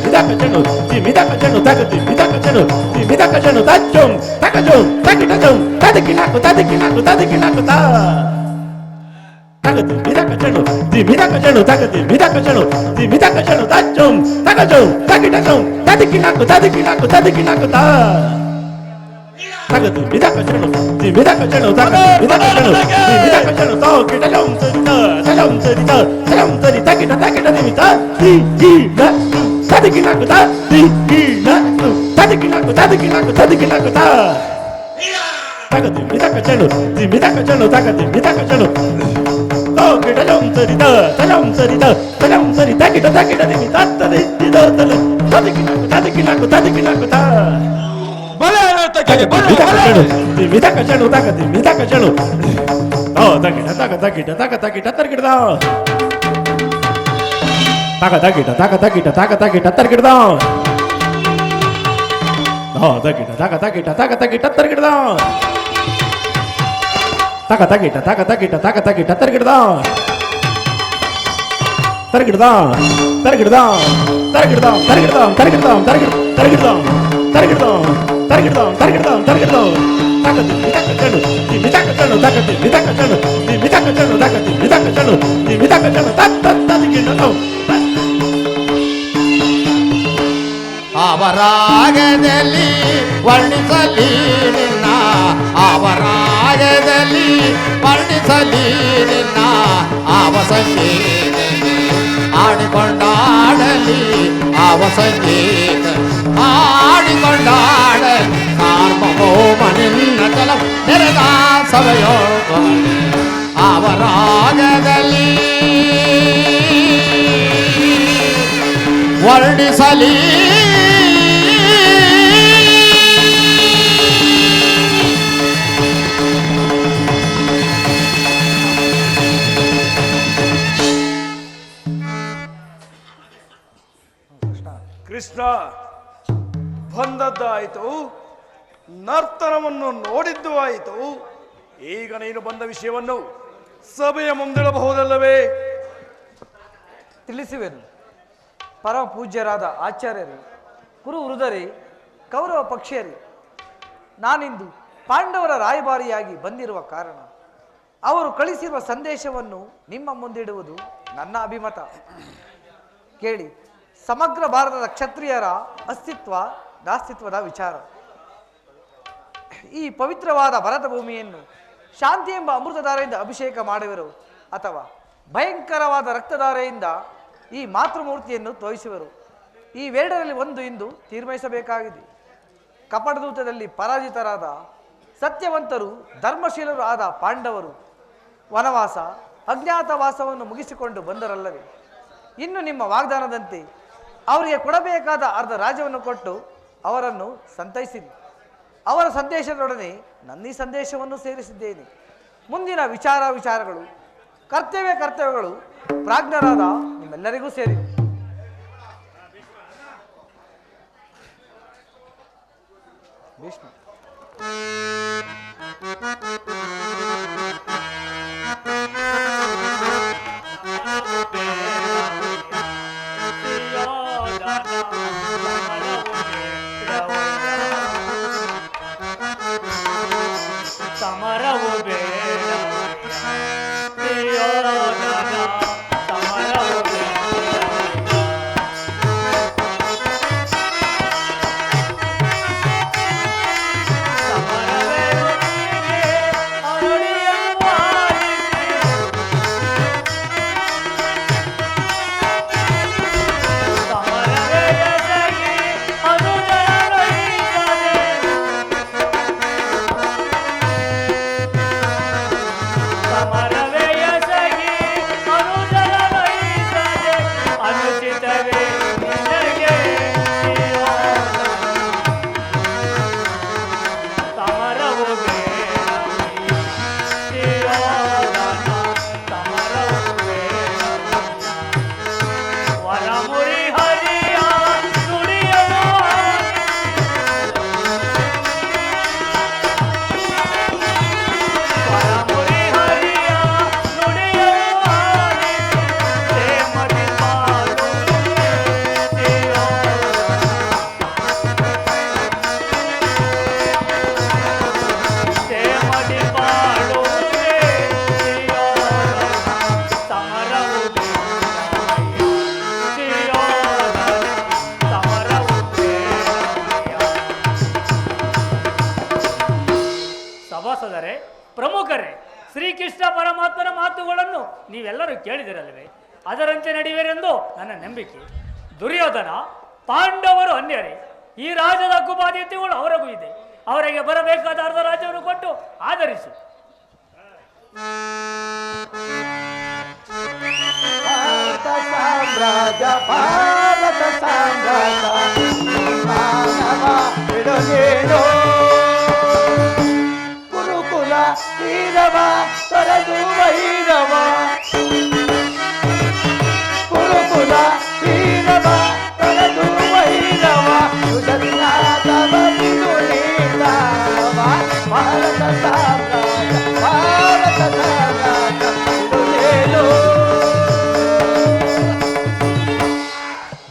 Takajeno, dimi takajeno, takadimi takajeno, dimi takajeno, tachum, takajum, takidajum, tadikinaku, tadikinaku, tadikinaku ta. Takadimi takajeno, dimi takajeno, takadimi takajeno, dimi takajeno, tachum, takajum, takidajum, tadikinaku, tadikinaku, tadikinaku ta. Takadimi takajeno, dimi takajeno, takadimi takajeno, dimi takajeno, to kidajum, tajum, tajum, tajum, takida takida dimi ta, di na. Tadikinaku ta, tadikinaku, tadikinaku, tadikinaku, tadikinaku ta. Takadimi takajeno, dimi takajeno, takadimi takajeno. Oh, tajam tarita, tajam tarita, tajam tarita, takida takida dimi ta, tadikida tadikinaku, tadikinaku, tadikinaku ta. ಬಲೆ ನರ್ತಕಿ, ಬಲೆ Dimi takajeno, ಬಲೆ. dimi takajeno, takadimi takajeno. Oh, takida takida takida targida. Takadakita, takadakita, takadakita, targida. Oh, takida, takadakita, takadakita, targida. Takadakita, takadakita, takadakita, targida. Targida, targida, targida, targida, targida, targida, targida, targida, targida, targida. Takadimi takajeno, dimi takajeno, takadimi takajeno, dimi takajeno, takadimi takajeno, dimi takajeno, tadikinaku. ಅವರಾಗದಲ್ಲಿ ವರ್ಣಿಸಲಿ ನಿನ್ನ ಅವರಾಗದಲ್ಲಿ ವರ್ಣಿಸಲಿ ನಿನ್ನ ಅವಸಂಗೀತ ಆಡಿಕೊಂಡಾಡಲಿ ಅವಸಂಗೀತ ಆಡಿಕೊಂಡಾಡ ಸಾರ್ವಭೌಮನಿನ್ನ ಕಲ ನೆರೆದ ಸಭೆಯೋ ಅವರಾಗದಲ್ಲಿ ವರ್ಣಿಸಲಿ ಕೃಷ್ಣ ಬಂದದ್ದಾಯಿತು, ನರ್ತನವನ್ನು ನೋಡಿದ್ದು ಆಯಿತು. ಈಗ ನೀನು ಬಂದ ವಿಷಯವನ್ನು ಸಭೆಯ ಮುಂದಿಡಬಹುದಲ್ಲವೇ? ತಿಳಿಸುವೆನು. ಪರಮ ಪೂಜ್ಯರಾದ ಆಚಾರ್ಯರು, ಕುರು ವೃದ್ಧರೇ, ಕೌರವ ಪಕ್ಷಿಯರೇ, ನಾನಿಂದು ಪಾಂಡವರ ರಾಯಭಾರಿಯಾಗಿ ಬಂದಿರುವ ಕಾರಣ ಅವರು ಕಳಿಸಿರುವ ಸಂದೇಶವನ್ನು ನಿಮ್ಮ ಮುಂದಿಡುವುದು ನನ್ನ ಅಭಿಮತ. ಕೇಳಿ, ಸಮಗ್ರ ಭಾರತದ ಕ್ಷತ್ರಿಯರ ಅಸ್ತಿತ್ವ ನಾಸ್ತಿತ್ವದ ವಿಚಾರ. ಈ ಪವಿತ್ರವಾದ ಭರತ ಭೂಮಿಯನ್ನು ಶಾಂತಿ ಎಂಬ ಅಮೃತಧಾರೆಯಿಂದ ಅಭಿಷೇಕ ಮಾಡುವರು ಅಥವಾ ಭಯಂಕರವಾದ ರಕ್ತಧಾರೆಯಿಂದ ಈ ಮಾತೃಮೂರ್ತಿಯನ್ನು ತೋರಿಸುವರು. ಈ ವೇಡರಲ್ಲಿ ಒಂದು ಇಂದು ತೀರ್ಮಾನಿಸಬೇಕಾಗಿದೆ. ಕಪಟದೂತದಲ್ಲಿ ಪರಾಜಿತರಾದ ಸತ್ಯವಂತರು ಧರ್ಮಶೀಲರು ಆದ ಪಾಂಡವರು ವನವಾಸ ಅಜ್ಞಾತವಾಸವನ್ನು ಮುಗಿಸಿಕೊಂಡು ಬಂದರಲ್ಲವೇ? ಇನ್ನು ನಿಮ್ಮ ವಾಗ್ದಾನದಂತೆ ಅವರಿಗೆ ಕೊಡಬೇಕಾದ ಅರ್ಧ ರಾಜ್ಯವನ್ನು ಕೊಟ್ಟು ಅವರನ್ನು ಸಂತೈಸಿದೆ. ಅವರ ಸಂದೇಶದೊಡನೆ ನನ್ನ ಈ ಸಂದೇಶವನ್ನು ಸೇರಿಸಿದ್ದೇನೆ. ಮುಂದಿನ ವಿಚಾರಗಳು ಕರ್ತವ್ಯಗಳು ಪ್ರಾಜ್ಞರಾದ ನಿಮ್ಮೆಲ್ಲರಿಗೂ ಸೇರಿ ಭೀಷ್ಮ. ಸಮರವು ಬೇಡ ಸಮರವು ಸಭಾಸದರೇ, ಪ್ರಮುಖರೇ, ಶ್ರೀಕೃಷ್ಣ ಪರಮಾತ್ಮನ ಮಾತುಗಳನ್ನು ನೀವೆಲ್ಲರೂ ಕೇಳಿದಿರಲ್ವೇ? ಅದರಂತೆ ನಡೆಯುವರೆಂದು ನನ್ನ ನಂಬಿಕೆ. ದುರ್ಯೋಧನ ಪಾಂಡವರು ಅನ್ಯರೇ. ಈ ರಾಜ್ಯದ ಹಕ್ಕುಬಾಧ್ಯತೆಗಳು ಅವರಿಗೂ ಇದೆ. ಅವರಿಗೆ ಬರಬೇಕಾದ ಅರ್ಧ ರಾಜ್ಯವನ್ನು ಕೊಟ್ಟು ಆಧರಿಸು. ಭಾರತ ಸಾಮ್ರಾಜ್ಯ ಕುರುಕುಲ ವೀರವ ತೊರೆದು ವೈರವ ಕುರುಕುಲ ವೀರವ ತೊರೆದು ವೈರವ ಭಾರತ ಸಾಮ್ರಾಜ್ಯ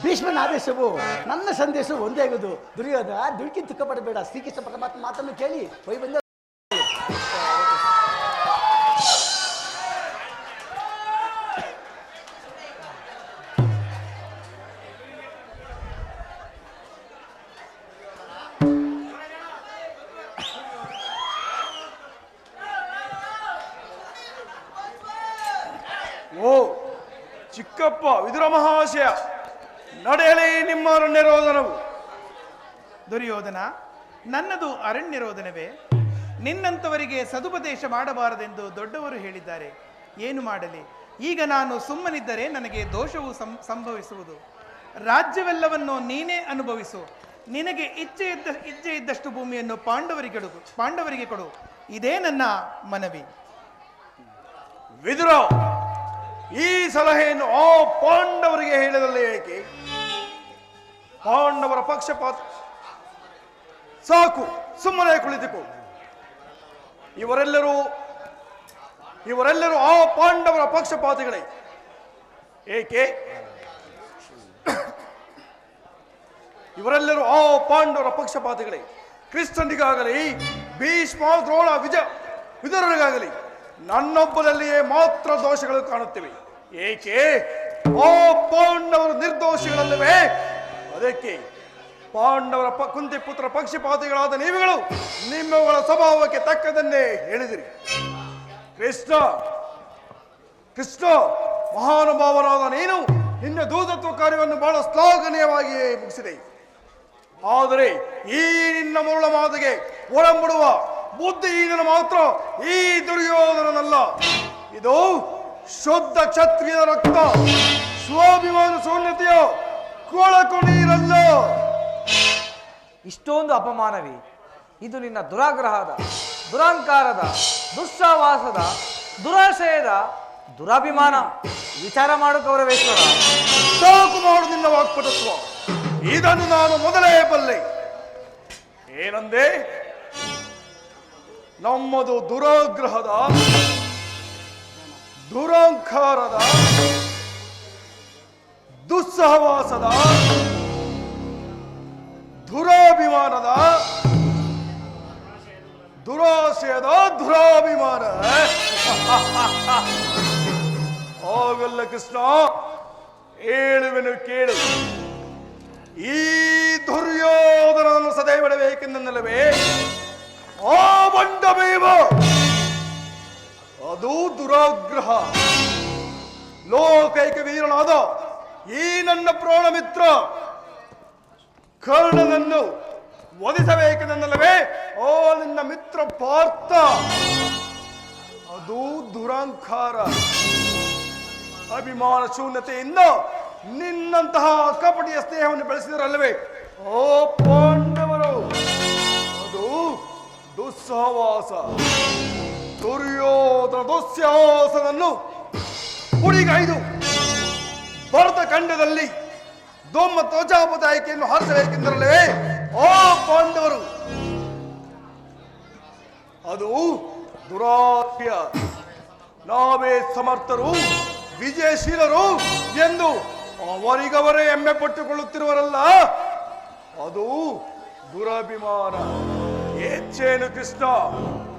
ಭೀಷ್ಮನ ಆದೇಶವು ನನ್ನ ಸಂದೇಶವು ಒಂದೇ ಆಗುವುದು. ದುರ್ಯೋಧನ ದುಡುಕಿ ದುಃಖ ಪಡಬೇಡ. ಶ್ರೀಕೃಷ್ಣ ಪರಮಾತ್ಮ ಮಾತನ್ನು ಕೇಳಿ ಹೋಗಿ ಬಂದ. ಓ ಚಿಕ್ಕಪ್ಪ ವಿದುರ ಮಹಾಶಯ, ನಡೆಯಲಿ ನಿಮ್ಮ ಅರಣ್ಯರೋಧನವು. ದುರ್ಯೋಧನ, ನನ್ನದು ಅರಣ್ಯರೋಧನವೇ? ನಿನ್ನಂಥವರಿಗೆ ಸದುಪದೇಶ ಮಾಡಬಾರದೆಂದು ದೊಡ್ಡವರು ಹೇಳಿದ್ದಾರೆ. ಏನು ಮಾಡಲಿ? ಈಗ ನಾನು ಸುಮ್ಮನಿದ್ದರೆ ನನಗೆ ದೋಷವು ಸಂಭವಿಸುವುದು. ರಾಜ್ಯವೆಲ್ಲವನ್ನು ನೀನೇ ಅನುಭವಿಸು. ನಿನಗೆ ಇಚ್ಛೆ ಇದ್ದಷ್ಟು ಭೂಮಿಯನ್ನು ಪಾಂಡವರಿಗೆ ಕೊಡು. ಇದೇ ನನ್ನ ಮನವಿ. ವಿದುರ, ಈ ಸಲಹೆಯನ್ನು ಆ ಪಾಂಡವರಿಗೆ ಹೇಳಿದಲ್ಲಿ ಏಕೆ? ಪಾಂಡವರ ಪಕ್ಷಪಾತ ಸಾಕು, ಸುಮ್ಮನೆ ಕುಳಿತುಕೋ. ಇವರೆಲ್ಲರೂ ಆ ಪಾಂಡವರ ಪಕ್ಷಪಾತಿಗಳೇ. ಏಕೆ? ಇವರೆಲ್ಲರೂ ಆ ಪಾಂಡವರ ಪಕ್ಷಪಾತಿಗಳೇ. ಕೃಷ್ಣನಿಗಾಗಲಿ ಭೀಷ್ಮ ದ್ರೋಣ ವಿದುರರಿಗಾಗಲಿ ನನ್ನೊಬ್ಬರಲ್ಲಿಯೇ ಮಾತ್ರ ದೋಷಗಳು ಕಾಣುತ್ತಿವೆ. ಏಕೆ? ಆ ಪಾಂಡವರು ನಿರ್ದೋಷಿಗಳಲ್ಲವೇ? ಅದಕ್ಕೆ ಪಾಂಡವರ ಕುಂತಿಪುತ್ರ ಪಕ್ಷಪಾತಿಗಳಾದ ನೀವುಗಳು ನಿಮ್ಮಗಳ ಸ್ವಭಾವಕ್ಕೆ ತಕ್ಕದನ್ನೇ ಹೇಳಿದಿರಿ. ಕೃಷ್ಣ ಮಹಾನುಭಾವನಾದ ನೀನು ನಿನ್ನ ದೂತತ್ವ ಕಾರ್ಯವನ್ನು ಬಹಳ ಶ್ಲಾಘನೀಯವಾಗಿ ಮುಗಿಸಿದೆ. ಆದರೆ ಈ ನಿನ್ನ ಮರುಳ ಮಾತಿಗೆ ಒಳಂಬಿಡುವ ಬುದ್ಧಿಹೀನನು ಮಾತ್ರ ಈ ದುರ್ಯೋಧನನಲ್ಲ. ಇದು ಶುದ್ಧ ಕ್ಷತ್ರಿಯದ ರಕ್ತ, ಸ್ವಾಭಿಮಾನ ಶೂನ್ಯತೆಯೋ ಕೊಳಕು ನೀರಲ್ಲ. ಇಷ್ಟೊಂದು ಅಪಮಾನವೇ? ಇದು ನಿನ್ನ ದುರಾಗ್ರಹದ, ದುರಾಂಕಾರದ, ದುಸ್ಸಾವಾಸದ, ದುರಾಶಯದ, ದುರಾಭಿಮಾನ. ವಿಚಾರ ಮಾಡು ಕೌರವೇಶ್ವರ. ಸಾಕು ಮಾಡು ನಿನ್ನ ವಾಕ್ಪಟುತ್ವ. ಇದನ್ನು ನಾನು ಮೊದಲೇ ಬಲ್ಲೆ. ಏನಂದೆ? ನಮ್ಮದು ದುರಾಗ್ರಹದ, ದುರಾಂಕಾರದ, ದುಸ್ಸಹವಾಸದ, ದುರಾಭಿಮಾನದ, ದುರಾಶಯದ ದುರಾಭಿಮಾನ. ಹಾಗಲ್ಲ ಕೃಷ್ಣ, ಹೇಳುವೆನು ಕೇಳು. ಈ ದುರ್ಯೋಧನವನ್ನು ಸದೆಬಿಡಬೇಕೆಂದಲ್ಲವೇ ಆ ಬಂಡ ಭೀಮ? ಅದು ದುರಾಗ್ರಹ. ಲೋಕೈಕ ವೀರನಾದ ಈ ನನ್ನ ಪ್ರಾಣ ಮಿತ್ರ ಕರ್ಣನನ್ನು ವಧಿಸಬೇಕೆಂದಲ್ಲವೇ ಓ ನಿನ್ನ ಮಿತ್ರ ಪಾರ್ಥ? ಅದು ದುರಾಂಕಾರ. ಅಭಿಮಾನ ಶೂನ್ಯತೆಯಿಂದ ನಿನ್ನಂತಹ ಕಪಟಿಯ ಸ್ನೇಹವನ್ನು ಬೆಳೆಸಿದರಲ್ಲವೇ ಓ ಪಾಂಡವರು? ಅದು ದುಸ್ಸಹವಾಸ. ದುರ್ಯೋಧನ ದುಸ್ಸಾಹಸವನ್ನು ಹುಡಿಗೈದು ಭರತ ಖಂಡದಲ್ಲಿ ದೊಮ್ಮ ತ್ವಚಾಪದ ಆಯ್ಕೆಯನ್ನು ಹಾರಿಸಬೇಕೆಂದರಲ್ಲವೇ ಓ ಪಾಂಡವರು? ಅದು ದುರಾತ್ಯ. ನಾವೇ ಸಮರ್ಥರು, ವಿಜಯಶೀಲರು ಎಂದು ಅವರಿಗವರೇ ಹೆಮ್ಮೆ ಪಟ್ಟುಕೊಳ್ಳುತ್ತಿರುವರಲ್ಲ, ಅದು ದುರಭಿಮಾನ. ಹೆಚ್ಚೇನು ಕೃಷ್ಣ,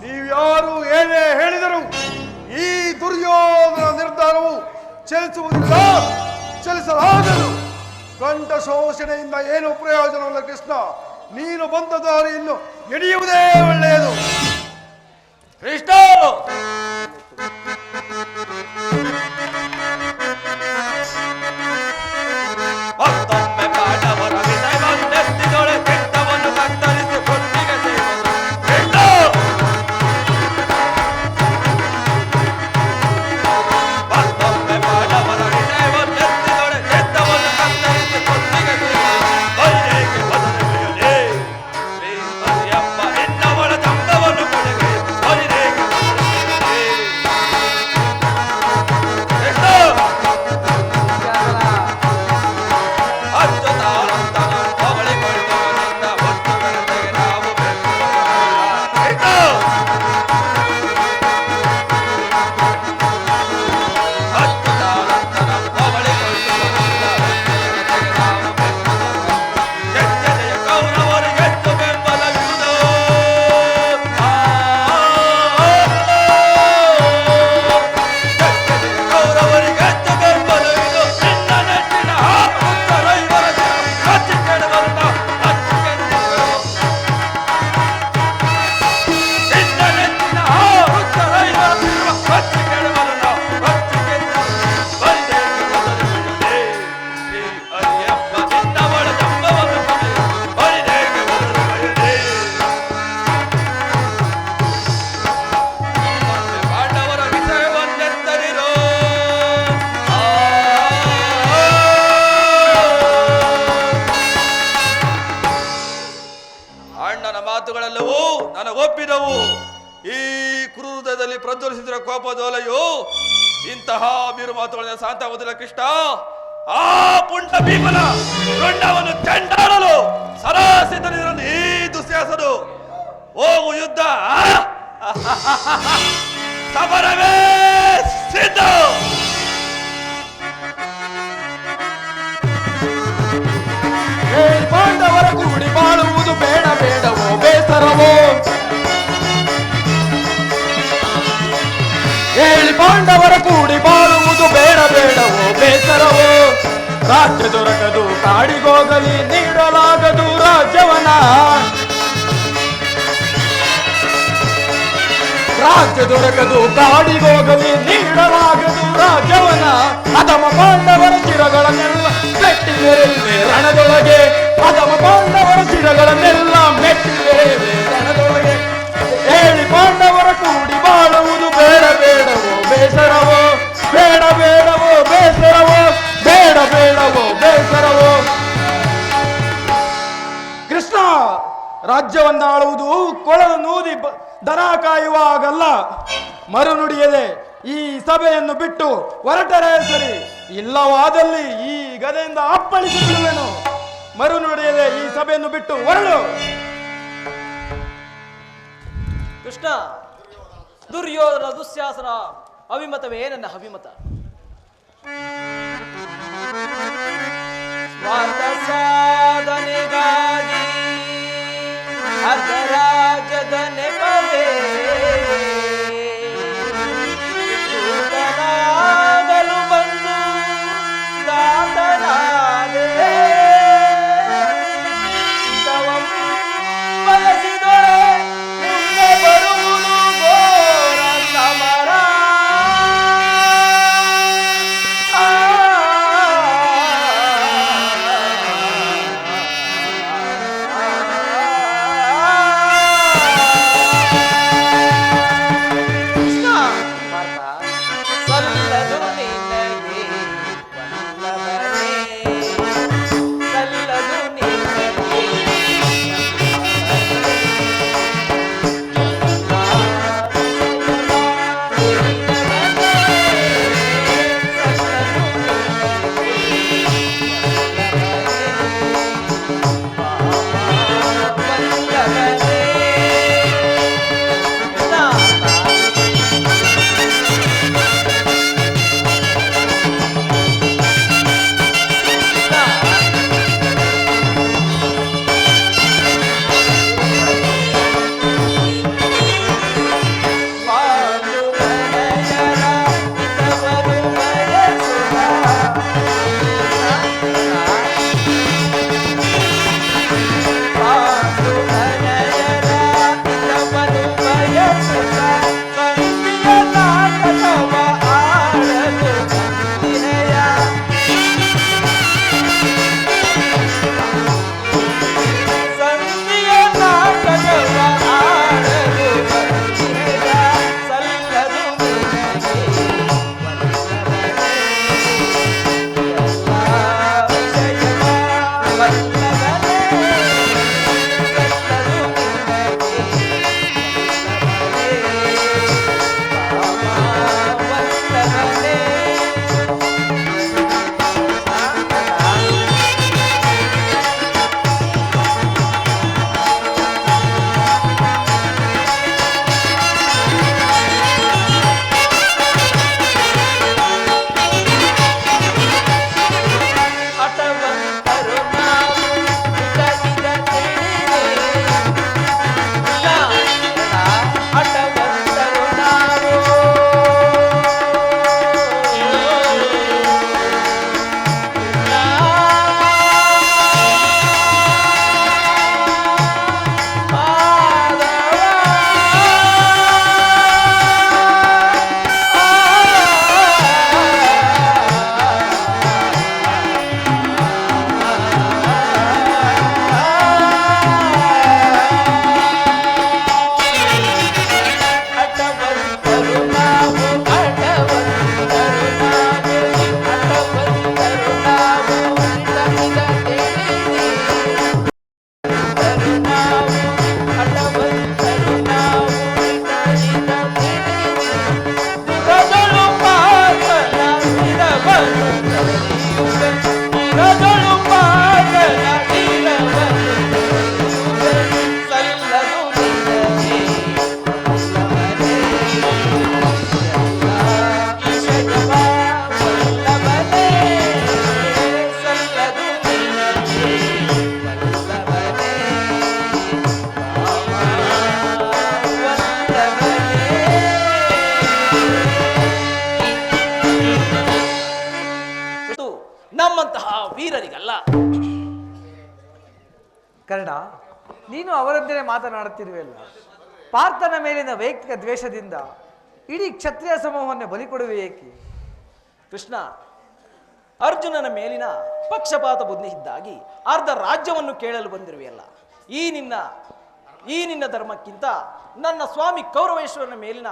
ನೀವ್ಯಾರು ಏನೇ ಹೇಳಿದರು ಈ ದುರ್ಯೋಧನ ನಿರ್ಧಾರವು ಚಲಿಸುವುದಿಲ್ಲ, ಚಲಿಸಲಾಗದು. ಕಂಠ ಶೋಷಣೆಯಿಂದ ಏನು ಪ್ರಯೋಜನವಲ್ಲ ಕೃಷ್ಣ. ನೀನು ಬಂದ ದಾರಿಯನ್ನು ಎಡೆಯುವುದೇ ಒಳ್ಳೆಯದು. ಕೃಷ್ಣ, ಮತ್ತೊಮ್ಮೆ ಪಾಂಡವರ ವಿಷಯವನ್ನೆತ್ತಿದೊಳೆ ಕೆಟ್ಟವನ್ನು ಕತ್ತರಿಸಿ ಕೊಟ್ಟಿಗೆ ಸೇರಿದ ಕೃಷ್ಣ. ಮತ್ತೊಮ್ಮೆ ಪಾಂಡವರ ವಿಷಯವನ್ನೆತ್ತಿದೊಳೆ ಕೆಟ್ಟವನ್ನು ಕತ್ತರಿಸಿ ಕೊಟ್ಟಿಗೆ ಸೇರಿದ ಬಲ್ಲೇಕೆ ಬದಲಿಯಲೇ ಶ್ರೀ ಹರಿಯಪ್ಪ ಎನ್ನವಳ ತಂಡವನ್ನು ಕೊಡುಗೆ ಬಲಿರೇಕೆ ಬದಲಿಯಲೇ ಕೃಷ್ಣ. ಅಚ್ಚುತಾನಂತನ ಹೊಗಳಿಕೊಳ್ಳುವವನಿಂದ ವಸ್ತುಗಳೊಂದಿಗೆ ನಾವು ಬೆರೆಯುವುದಿಲ್ಲ. ಅಚ್ಚುತಾನಂತನ ಹೊಗಳಿಕೊಳ್ಳುವವನಿಂದ ವಸ್ತುಗಳೊಂದಿಗೆ ನಾವು ಬೆರೆಯುವುದಿಲ್ಲ. ಜಜ್ಜನೆಯ ಕೌರವರಿಗೆಷ್ಟು ಬೆಂಬಲವಿರುವುದೋ ಜಜ್ಜನೆಯ ಕೌರವರಿಗೆಷ್ಟು ಬೆಂಬಲವಿದು ನಿನ್ನ ನೆಚ್ಚಿನ ಉತ್ತರೈವರ ರಚಿಕೆಡಬಲ್ಲ ರಚಿಕೆಡಬಲ್ಲ ನಿನ್ನ ನೆಚ್ಚಿನ ಉತ್ತರೈವರ ರಚಿಕೆಡಬಲ್ಲ ರಚಿಕೆಡಬಲ್ಲ ಬಲ್ಲೇಕೆ ಬದಲಿಯಲೇ ಶ್ರೀ ಹರಿಯಪ್ಪ ನಿನ್ನವಳ ಜಂಬವನ್ನು ಬಲಿ ಬಲಿರೇಕೆ ಬದಲಿಯಲೇ. ಮತ್ತೆ ಪಾಂಡವರ ವಿಷಯವನ್ನೆತ್ತರಿರೋ ಅಣ್ಣನ ಮಾತುಗಳೆಲ್ಲವೂ ನನಗೊಪ್ಪಿದವು. ಈ ಕ್ರೂರದಲ್ಲಿ ಪ್ರಜ್ವಲಿಸಿದ ಕೋಪದೋಲೆಯು ಇಂತಹ ಬೀರು ಮಾತುಗಳಿಂದ ಶಾಂತವಾಗುವುದಿಲ್ಲ ಕೃಷ್ಣ. ಆ ಪುಂಡ ಭೀಮನ ರುಂಡವನ್ನು ಚೆಂಡಾಡಲು ಸರಾಸಿತನಿರಲು ಈ ದುಸ್ಸಾಹಸನು. ಹೋಗು ಯುದ್ಧ, ಸಮರವೇ ಸಿದ್ಧ. ಪಾಂಡವರ ಕೂಡಿ ಬಾಳುವುದು ಬೇಡ ಬೇಡವೋ ಬೇಸರವೋ? ಹೇಳಿ ಪಾಂಡವರ ಕೂಡಿ ಬಾಳುವುದು ಬೇಡ ಬೇಡವೋ ಬೇಸರವೋ? ರಾಜ್ಯ ದೊರಕದು ಕಾಡಿಗೋಗಲಿ ನೀಡಲಾಗದು ರಾಜ್ಯವನ. ರಾಜ್ಯ ದೊರಕದು ಕಾಡಿಗೋಗಲಿ ನೀಡಲಾಗದು ರಾಜ್ಯವನ. ಅಧಮ ಪಾಂಡವರ ಚಿರಗಳನ್ನೆಲ್ಲ ಮೆಟ್ಟಿವೆರೆ ರಣದೊಳಗೆ. ಅಧಮ ಪಾಂಡವರ ಚಿರಗಳನ್ನೆಲ್ಲ ಮೆಟ್ಟಿವೆರೆ ರಣದೊಳಗೆ. ಹೇಳಿ ಪಾಂಡವರ ಕೂಡಿ ಬಾಳುವುದು ಬೇಡ ಬೇಡವೋ ಬೇಸರ ರಾಜ್ಯವನ್ನ ಆಳುವುದು ಕೊಳಲು ನೂದಿ ದನ ಕಾಯುವಾಗಲ್ಲ. ಮರುನುಡಿಯದೆ ಈ ಸಭೆಯನ್ನು ಬಿಟ್ಟು ಹೊರಟರೆ ಸರಿ, ಇಲ್ಲವಾದಲ್ಲಿ ಈ ಗದೆಯಿಂದ ಅಪ್ಪಳಿಸಿಬಿಡುವೆನು. ಮರುನುಡಿಯದೆ ಈ ಸಭೆಯನ್ನು ಬಿಟ್ಟು ಹೊರಡು. ಕೃಷ್ಣ, ದುರ್ಯೋಧನ ದುಶ್ಯಾಸನ ಅಭಿಮತವೇ ನನ್ನ ಅಭಿಮತ. ಸ್ವಾರ್ಥ ಸಾಧನೆಗಾಗಿ ಅರ್ಧ ರಾಜ್ಯದ ನೆಪವೇ ದೂತನಾಗಲು ಬಂದು ದಾತನಾದೆ. ತವಂ ಬಯಸಿದೊಡೆ ಮುಂದೆ ಬರುವುದು ಘೋರ ಸಮರ. ನಮ್ಮಂತಹ ವೀರರಿಗಲ್ಲ. ಕರ್ಣ, ನೀನು ಅವರಂತೆಯೇ ಮಾತನಾಡುತ್ತಿರುವೆಲ್ಲ. ಪಾರ್ಥನ ಮೇಲಿನ ವೈಯಕ್ತಿಕ ದ್ವೇಷದಿಂದ ಇಡೀ ಕ್ಷತ್ರಿಯ ಸಮೂಹವನ್ನು ಬಲಿ ಕೊಡುವೆ ಏಕೆ? ಕೃಷ್ಣ, ಅರ್ಜುನನ ಮೇಲಿನ ಪಕ್ಷಪಾತ ಬುದ್ಧಿ ಇದ್ದಾಗಿ ಅರ್ಧ ರಾಜ್ಯವನ್ನು ಕೇಳಲು ಬಂದಿರುವೆಯಲ್ಲ. ಈ ನಿನ್ನ ಧರ್ಮಕ್ಕಿಂತ ನನ್ನ ಸ್ವಾಮಿ ಕೌರವೇಶ್ವರನ ಮೇಲಿನ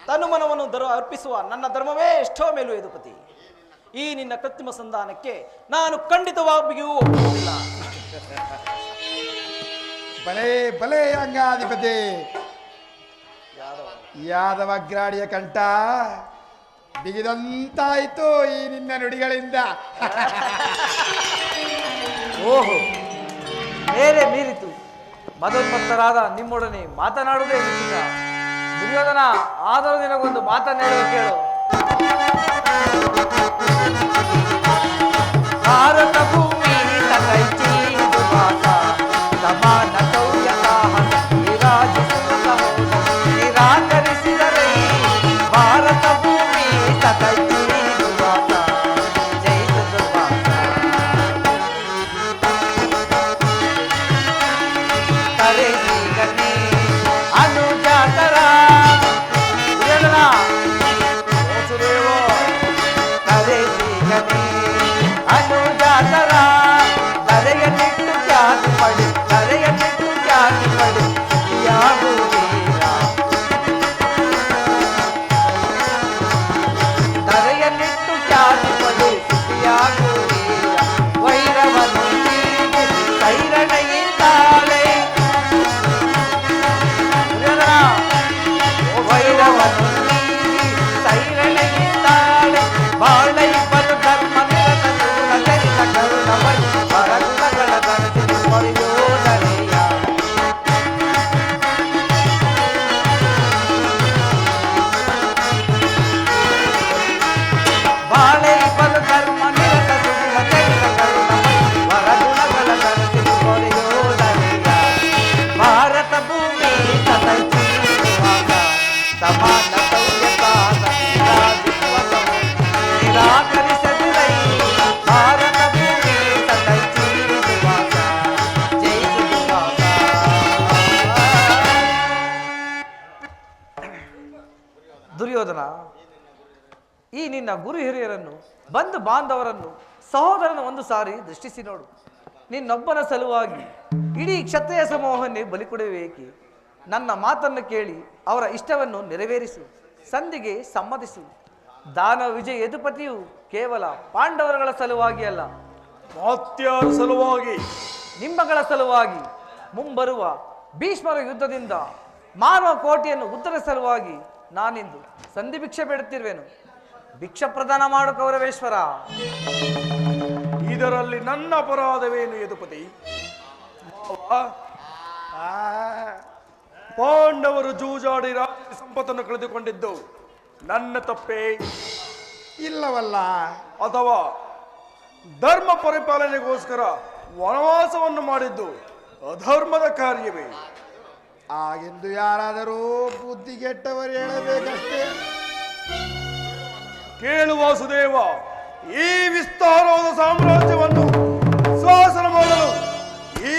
ತನುಮನವನ್ನು ಅರ್ಪಿಸುವ ನನ್ನ ಧರ್ಮವೇ ಎಷ್ಟೋ ಮೇಲು ಯದುಪತಿ. ಈ ನಿನ್ನ ಕೃತ್ರಿಮ ಸಂಧಾನಕ್ಕೆ ನಾನು ಖಂಡಿತವಾಗಿಯೂ ಒಪ್ಪುವುದಿಲ್ಲ. ಬಲೇ ಬಲೇ ಅಂಗಾಧಿಪತಿ ಯಾದವಗ್ರಾಡಿಯ ಕಂಠ ಬಿಗಿದಂತಾಯಿತು ಈ ನಿನ್ನ ನುಡಿಗಳಿಂದ. ಓಹೋ, ಮೇಲೆ ಮೀರಿತು. ಮದೋನ್ಮತ್ತರಾದ ನಿಮ್ಮೊಡನೆ ಮಾತನಾಡುವುದೇ ನಿಶ್ಚಿತ. ದುರ್ಯೋಧನ, ಆದರೂ ನಿನಗೊಂದು ಮಾತನ್ನೇಳುವ ಕೇಳು. ಭಾರತ ಭೂಮಿ ತಕೈಚಿ ದುರ್ವಾಸ ಸಮಾನ ಸೌರ್ಯತಾಹ ವಿರಾಜಿಸುವ ನಿರಾಕರಿಸಿದರೆ ಭಾರತ ಭೂಮಿ ತಕೈಚಿ ದುರ್ವಾಸ ಜೈತ ದುರ್ವಾಸ ತರೆ ಸಿಗನೆ ಅನುಜಾತರ ದುರ್ಯೋಧನ ಮೋಸುದೇವ ತರೆ ಸಿಗನೆ ಅನುಜಾತರ ತರೆಯನ್ನಿಟ್ಟು ಜಾತಿ ಪಡಿ ತರೆಯನ್ನಿಟ್ಟು ಜಾತಿ ಪಡಿ ಯಾಗುವೀರ ತರೆಯನ್ನಿಟ್ಟು ಜಾತಿ ಪಡಿ ಯಾಗುವೀರ ವೈರವನ್ನು ಸೈರಣೆಯಿಂದಾಳೆ ವೈರವನ್ನು ಸೈರಣೆಯಿಂದಾಳೆ ಬಾಳೈ ಬಲು ಧರ್ಮ ನಿರತ ದೂರ ಚರಿತ ಕರುಣ ಪರಗುಣಗಳ ಧರಿಸಿ ಮರೆಯೋದನೆಯ ಬಾಳೈ ಬಲು ಧರ್ಮ ನಿರತ ದೂರ ಚರಿತ ಕರುಣ ಪರಗುಣಗಳ ಧರಿಸಿ ಮರೆಯೋದನೆಯ ಭಾರತ ಭೂಮಿ ತತೈಚೀರುವಾಗ ಸಮಾನ ಸೌರ್ಯತಾದ ನಿರಾಕರಿಸದಿರೈ ಭಾರತ ಭೂಮಿ ತತೈಚೀರುವಾಗ ಜಯಿಸುವಾಗ. ದುರ್ಯೋಧನ, ಈ ನಿನ್ನ ಗುರು ಹಿರಿಯರನ್ನು, ಬಂಧು ಬಾಂಧವರನ್ನು, ಸಹೋದರನ ಒಂದು ಸಾರಿ ದೃಷ್ಟಿಸಿ ನೋಡು. ನಿನ್ನೊಬ್ಬನ ಸಲುವಾಗಿ ಇಡೀ ಕ್ಷತ್ರಿಯ ಸಮೂಹವನ್ನೇ ಬಲಿ ಕೊಡುವೇಕೆ? ನನ್ನ ಮಾತನ್ನು ಕೇಳಿ ಅವರ ಇಷ್ಟವನ್ನು ನೆರವೇರಿಸು, ಸಂಧಿಗೆ ಸಮ್ಮತಿಸು. ದಾನವ ವಿಜಯ ಯದುಪತಿಯು ಕೇವಲ ಪಾಂಡವರುಗಳ ಸಲುವಾಗಿ ಅಲ್ಲ, ಮಾತ್ಯಾರ ಸಲುವಾಗಿ, ನಿಮ್ಮಗಳ ಸಲುವಾಗಿ, ಮುಂಬರುವ ಭೀಷ್ಮರ ಯುದ್ಧದಿಂದ ಮಾನವ ಕೋಟೆಯನ್ನು ಉತ್ತರ ಸಲುವಾಗಿ ನಾನಿಂದು ಸಂಧಿ ಭಿಕ್ಷೆ ಬೇಡುತ್ತಿರುವೆನು. ಭಿಕ್ಷ ಪ್ರದಾನ ಮಾಡು ಕೌರವೇಶ್ವರ. ಇದರಲ್ಲಿ ನನ್ನ ಅಪರಾಧವೇನು ಯದುಪತಿ? ಪಾಂಡವರು ಜೂಜಾಡಿ ರಾಜ್ಯ ಸಂಪತ್ತನ್ನು ಕಳೆದುಕೊಂಡಿದ್ದು ನನ್ನ ತಪ್ಪೇ ಇಲ್ಲವಲ್ಲ? ಅಥವಾ ಧರ್ಮ ಪರಿಪಾಲನೆಗೋಸ್ಕರ ವನವಾಸವನ್ನು ಮಾಡಿದ್ದು ಅಧರ್ಮದ ಕಾರ್ಯವೇ? ಹಾಗೆಂದು ಯಾರಾದರೂ ಬುದ್ಧಿಗೆಟ್ಟವರು ಹೇಳಬೇಕಷ್ಟೇ. ಕೇಳು ವಾಸುದೇವ, ಈ ವಿಸ್ತಾರವಾದ ಸಾಮ್ರಾಜ್ಯವನ್ನು ಶಾಸನ ಮಾಡಲು ಈ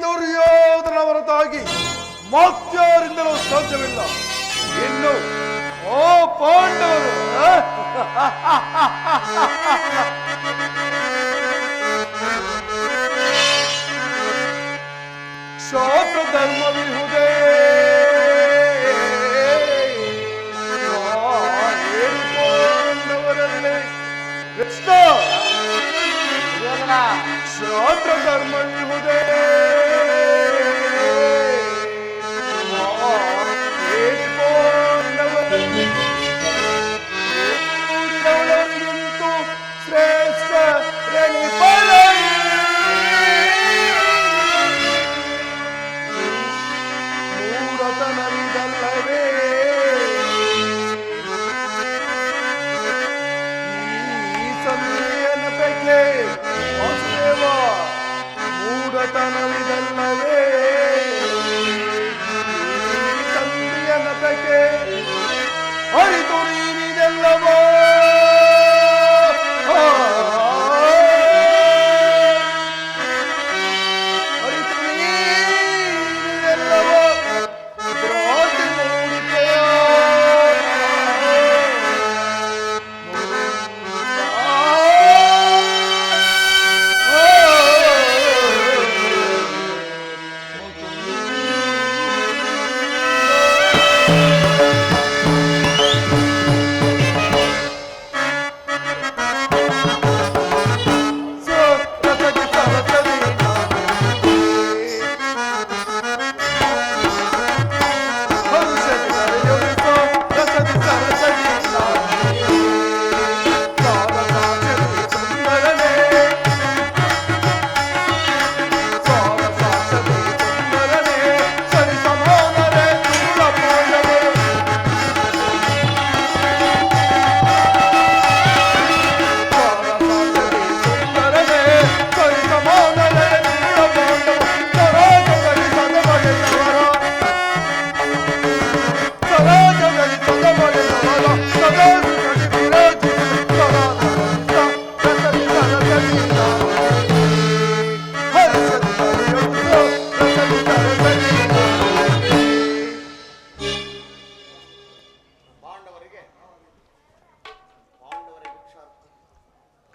ದುರ್ಯೋಧನ ಹೊರತಾಗಿ ಮತ್ಯಾರಿಂದಲೂ ಸಾಧ್ಯವಿಲ್ಲ. ಇನ್ನು ಓ ಪಾಂಡವರು, ಕ್ಷಾತ್ರ ಧರ್ಮವಿಹುದೇ ಪಾಂಡವರಲ್ಲೇ ಕೃಷ್ಣ, ಕ್ಷಾತ್ರ ಧರ್ಮವಿಹುದೇ ಪಾಂಡವರ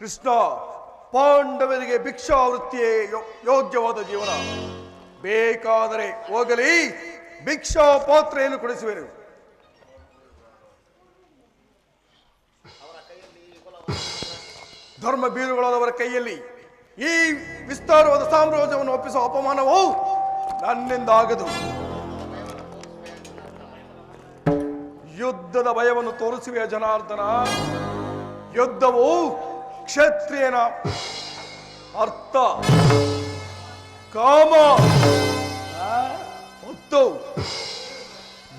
ಕೃಷ್ಣ, ಪಾಂಡವರಿಗೆ ಭಿಕ್ಷಾವೃತ್ತಿಯೇ ಯೋಗ್ಯವಾದ ಜೀವನ. ಬೇಕಾದರೆ ಹೋಗಲಿ, ಭಿಕ್ಷಾ ಪಾತ್ರೆಯನ್ನು ಕೊಡಿಸುವೆನು. ಧರ್ಮ ಬೀರುಗಳಾದವರ ಕೈಯಲ್ಲಿ ಈ ವಿಸ್ತಾರವಾದ ಸಾಮ್ರಾಜ್ಯವನ್ನು ಒಪ್ಪಿಸುವ ಅಪಮಾನವು ನನ್ನಿಂದ ಆಗದು. ಯುದ್ಧದ ಭಯವನ್ನು ತೋರಿಸುವೆಯ ಜನಾರ್ದನ. ಯುದ್ಧವು ಕ್ಷತ್ರಿಯನ ಅರ್ಥ, ಕಾಮ ಮತ್ತು